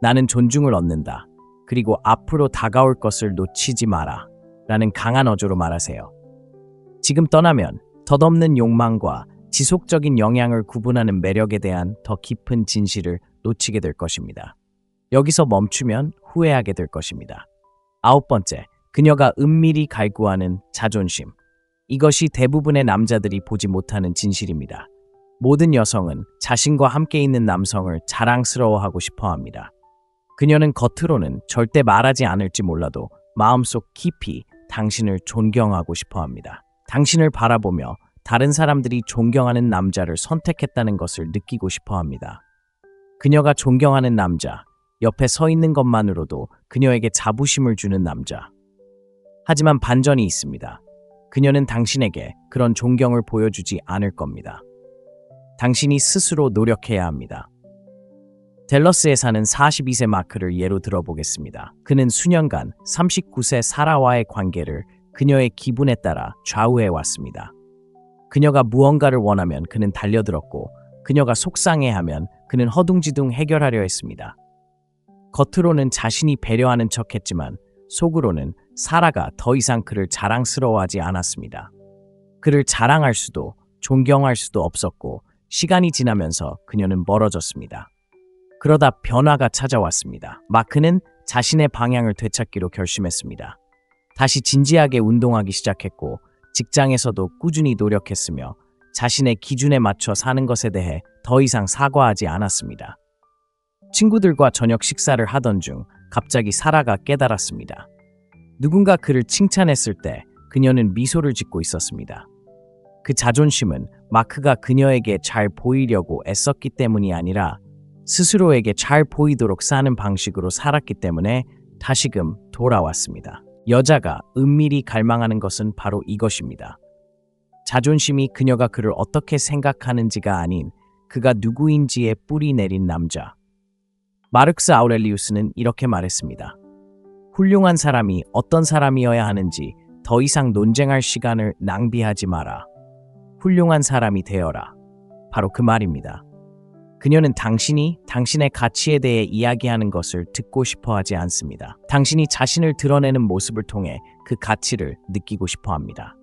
나는 존중을 얻는다. 그리고 앞으로 다가올 것을 놓치지 마라. 라는 강한 어조로 말하세요. 지금 떠나면 덧없는 욕망과 지속적인 영향을 구분하는 매력에 대한 더 깊은 진실을 놓치게 될 것입니다. 여기서 멈추면 후회하게 될 것입니다. 9번째, 그녀가 은밀히 갈구하는 자존심. 이것이 대부분의 남자들이 보지 못하는 진실입니다. 모든 여성은 자신과 함께 있는 남성을 자랑스러워하고 싶어 합니다. 그녀는 겉으로는 절대 말하지 않을지 몰라도 마음속 깊이 당신을 존경하고 싶어 합니다. 당신을 바라보며 다른 사람들이 존경하는 남자를 선택했다는 것을 느끼고 싶어 합니다. 그녀가 존경하는 남자, 옆에 서 있는 것만으로도 그녀에게 자부심을 주는 남자. 하지만 반전이 있습니다. 그녀는 당신에게 그런 존경을 보여주지 않을 겁니다. 당신이 스스로 노력해야 합니다. 댈러스에 사는 42세 마크를 예로 들어보겠습니다. 그는 수년간 39세 사라와의 관계를 그녀의 기분에 따라 좌우해 왔습니다. 그녀가 무언가를 원하면 그는 달려들었고, 그녀가 속상해하면 그는 허둥지둥 해결하려 했습니다. 겉으로는 자신이 배려하는 척했지만 속으로는 사라가 더 이상 그를 자랑스러워하지 않았습니다. 그를 자랑할 수도 존경할 수도 없었고, 시간이 지나면서 그녀는 멀어졌습니다. 그러다 변화가 찾아왔습니다. 마크는 자신의 방향을 되찾기로 결심했습니다. 다시 진지하게 운동하기 시작했고, 직장에서도 꾸준히 노력했으며 자신의 기준에 맞춰 사는 것에 대해 더 이상 사과하지 않았습니다. 친구들과 저녁 식사를 하던 중 갑자기 사라가 깨달았습니다. 누군가 그를 칭찬했을 때 그녀는 미소를 짓고 있었습니다. 그 자존심은 마크가 그녀에게 잘 보이려고 애썼기 때문이 아니라 스스로에게 잘 보이도록 사는 방식으로 살았기 때문에 다시금 돌아왔습니다. 여자가 은밀히 갈망하는 것은 바로 이것입니다. 자존심이 그녀가 그를 어떻게 생각하는지가 아닌 그가 누구인지에 뿌리 내린 남자. 마르크스 아우렐리우스는 이렇게 말했습니다. 훌륭한 사람이 어떤 사람이어야 하는지 더 이상 논쟁할 시간을 낭비하지 마라. 훌륭한 사람이 되어라. 바로 그 말입니다. 그녀는 당신이 당신의 가치에 대해 이야기하는 것을 듣고 싶어 하지 않습니다. 당신이 자신을 드러내는 모습을 통해 그 가치를 느끼고 싶어 합니다.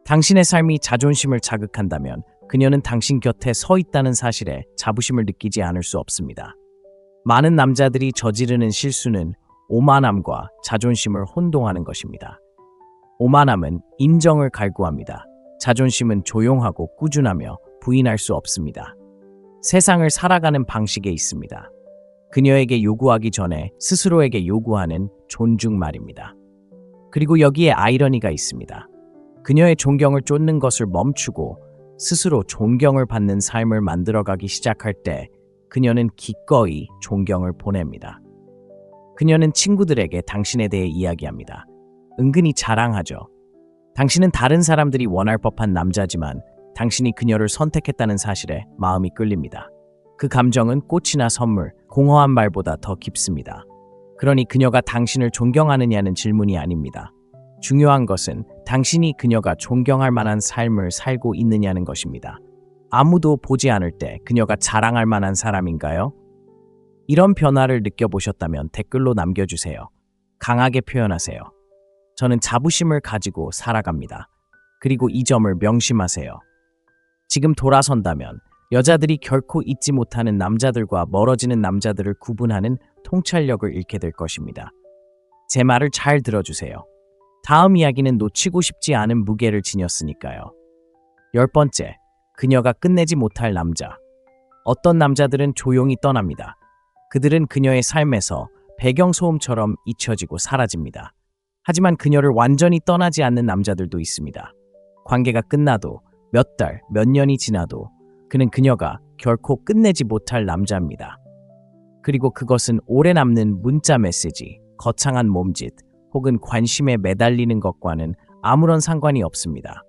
당신의 삶이 자존심을 자극한다면 그녀는 당신 곁에 서 있다는 사실에 자부심을 느끼지 않을 수 없습니다. 많은 남자들이 저지르는 실수는 오만함과 자존심을 혼동하는 것입니다. 오만함은 인정을 갈구합니다. 자존심은 조용하고 꾸준하며 부인할 수 없습니다. 세상을 살아가는 방식에 있습니다. 그녀에게 요구하기 전에 스스로에게 요구하는 존중 말입니다. 그리고 여기에 아이러니가 있습니다. 그녀의 존경을 쫓는 것을 멈추고 스스로 존경을 받는 삶을 만들어가기 시작할 때 그녀는 기꺼이 존경을 보냅니다. 그녀는 친구들에게 당신에 대해 이야기합니다. 은근히 자랑하죠. 당신은 다른 사람들이 원할 법한 남자지만 당신이 그녀를 선택했다는 사실에 마음이 끌립니다. 그 감정은 꽃이나 선물, 공허한 말보다 더 깊습니다. 그러니 그녀가 당신을 존경하느냐는 질문이 아닙니다. 중요한 것은 당신이 그녀가 존경할 만한 삶을 살고 있느냐는 것입니다. 아무도 보지 않을 때 그녀가 자랑할 만한 사람인가요? 이런 변화를 느껴보셨다면 댓글로 남겨주세요. 강하게 표현하세요. 저는 자부심을 가지고 살아갑니다. 그리고 이 점을 명심하세요. 지금 돌아선다면 여자들이 결코 잊지 못하는 남자들과 멀어지는 남자들을 구분하는 통찰력을 잃게 될 것입니다. 제 말을 잘 들어주세요. 다음 이야기는 놓치고 싶지 않은 무게를 지녔으니까요. 10번째, 그녀가 끝내지 못할 남자. 어떤 남자들은 조용히 떠납니다. 그들은 그녀의 삶에서 배경소음처럼 잊혀지고 사라집니다. 하지만 그녀를 완전히 떠나지 않는 남자들도 있습니다. 관계가 끝나도 몇 달, 몇 년이 지나도 그는 그녀가 결코 끝내지 못할 남자입니다. 그리고 그것은 오래 남는 문자 메시지, 거창한 몸짓, 혹은 관심에 매달리는 것과는 아무런 상관이 없습니다.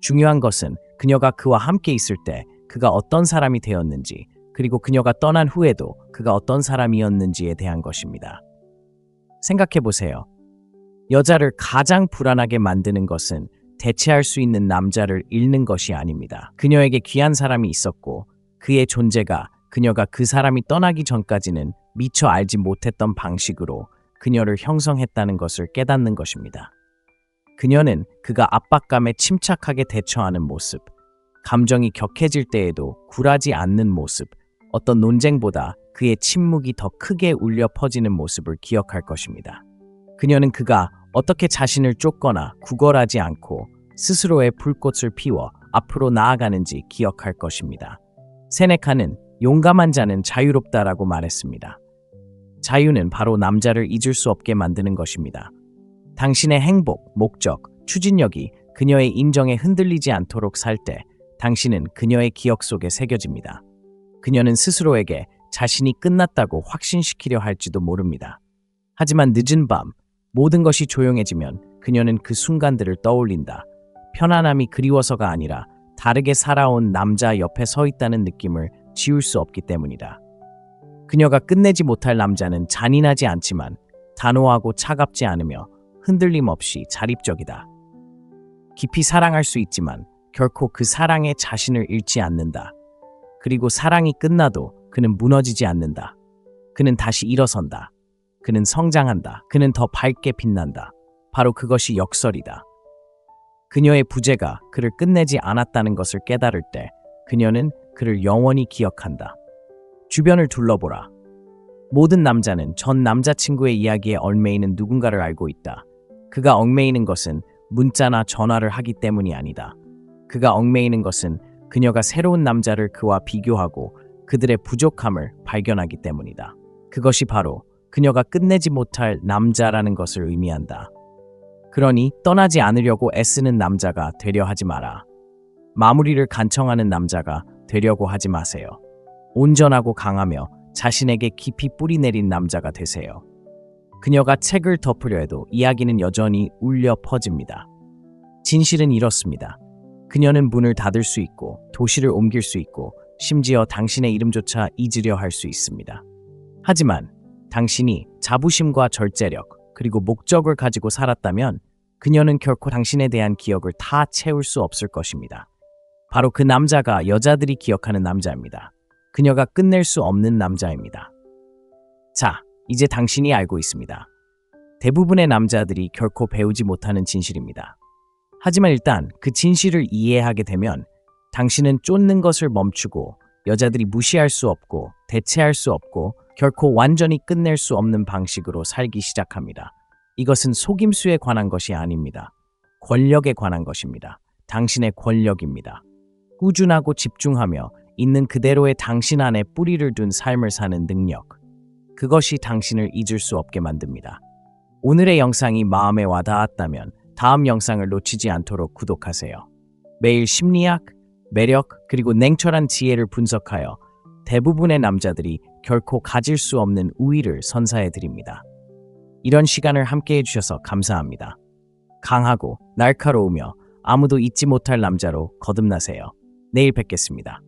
중요한 것은 그녀가 그와 함께 있을 때 그가 어떤 사람이 되었는지, 그리고 그녀가 떠난 후에도 그가 어떤 사람이었는지에 대한 것입니다. 생각해보세요. 여자를 가장 불안하게 만드는 것은 대체할 수 있는 남자를 잃는 것이 아닙니다. 그녀에게 귀한 사람이 있었고 그의 존재가 그녀가 그 사람이 떠나기 전까지는 미처 알지 못했던 방식으로 그녀를 형성했다는 것을 깨닫는 것입니다. 그녀는 그가 압박감에 침착하게 대처하는 모습, 감정이 격해질 때에도 굴하지 않는 모습, 어떤 논쟁보다 그의 침묵이 더 크게 울려 퍼지는 모습을 기억할 것입니다. 그녀는 그가 어떻게 자신을 쫓거나 구걸하지 않고 스스로의 불꽃을 피워 앞으로 나아가는지 기억할 것입니다. 세네카는 용감한 자는 자유롭다라고 말했습니다. 자유는 바로 남자를 잊을 수 없게 만드는 것입니다. 당신의 행복, 목적, 추진력이 그녀의 인정에 흔들리지 않도록 살 때 당신은 그녀의 기억 속에 새겨집니다. 그녀는 스스로에게 자신이 끝났다고 확신시키려 할지도 모릅니다. 하지만 늦은 밤, 모든 것이 조용해지면 그녀는 그 순간들을 떠올린다. 편안함이 그리워서가 아니라 다르게 살아온 남자 옆에 서 있다는 느낌을 지울 수 없기 때문이다. 그녀가 끝내지 못할 남자는 잔인하지 않지만 단호하고 차갑지 않으며 흔들림 없이 자립적이다. 깊이 사랑할 수 있지만 결코 그 사랑에 자신을 잃지 않는다. 그리고 사랑이 끝나도 그는 무너지지 않는다. 그는 다시 일어선다. 그는 성장한다. 그는 더 밝게 빛난다. 바로 그것이 역설이다. 그녀의 부재가 그를 끝내지 않았다는 것을 깨달을 때 그녀는 그를 영원히 기억한다. 주변을 둘러보라. 모든 남자는 전 남자친구의 이야기에 얽매이는 누군가를 알고 있다. 그가 얽매이는 것은 문자나 전화를 하기 때문이 아니다. 그가 얽매이는 것은 그녀가 새로운 남자를 그와 비교하고 그들의 부족함을 발견하기 때문이다. 그것이 바로 그녀가 끝내지 못할 남자라는 것을 의미한다. 그러니 떠나지 않으려고 애쓰는 남자가 되려 하지 마라. 마무리를 간청하는 남자가 되려고 하지 마세요. 온전하고 강하며 자신에게 깊이 뿌리 내린 남자가 되세요. 그녀가 책을 덮으려 해도 이야기는 여전히 울려 퍼집니다. 진실은 이렇습니다. 그녀는 문을 닫을 수 있고 도시를 옮길 수 있고 심지어 당신의 이름조차 잊으려 할 수 있습니다. 하지만 당신이 자부심과 절제력 그리고 목적을 가지고 살았다면 그녀는 결코 당신에 대한 기억을 다 채울 수 없을 것입니다. 바로 그 남자가 여자들이 기억하는 남자입니다. 그녀가 끝낼 수 없는 남자입니다. 자, 이제 당신이 알고 있습니다. 대부분의 남자들이 결코 배우지 못하는 진실입니다. 하지만 일단 그 진실을 이해하게 되면 당신은 쫓는 것을 멈추고 여자들이 무시할 수 없고 대체할 수 없고 결코 완전히 끝낼 수 없는 방식으로 살기 시작합니다. 이것은 속임수에 관한 것이 아닙니다. 권력에 관한 것입니다. 당신의 권력입니다. 꾸준하고 집중하며 있는 그대로의 당신 안에 뿌리를 둔 삶을 사는 능력. 그것이 당신을 잊을 수 없게 만듭니다. 오늘의 영상이 마음에 와닿았다면 다음 영상을 놓치지 않도록 구독하세요. 매일 심리학, 매력, 그리고 냉철한 지혜를 분석하여 대부분의 남자들이 결코 가질 수 없는 우위를 선사해 드립니다. 이런 시간을 함께 해주셔서 감사합니다. 강하고 날카로우며 아무도 잊지 못할 남자로 거듭나세요. 내일 뵙겠습니다.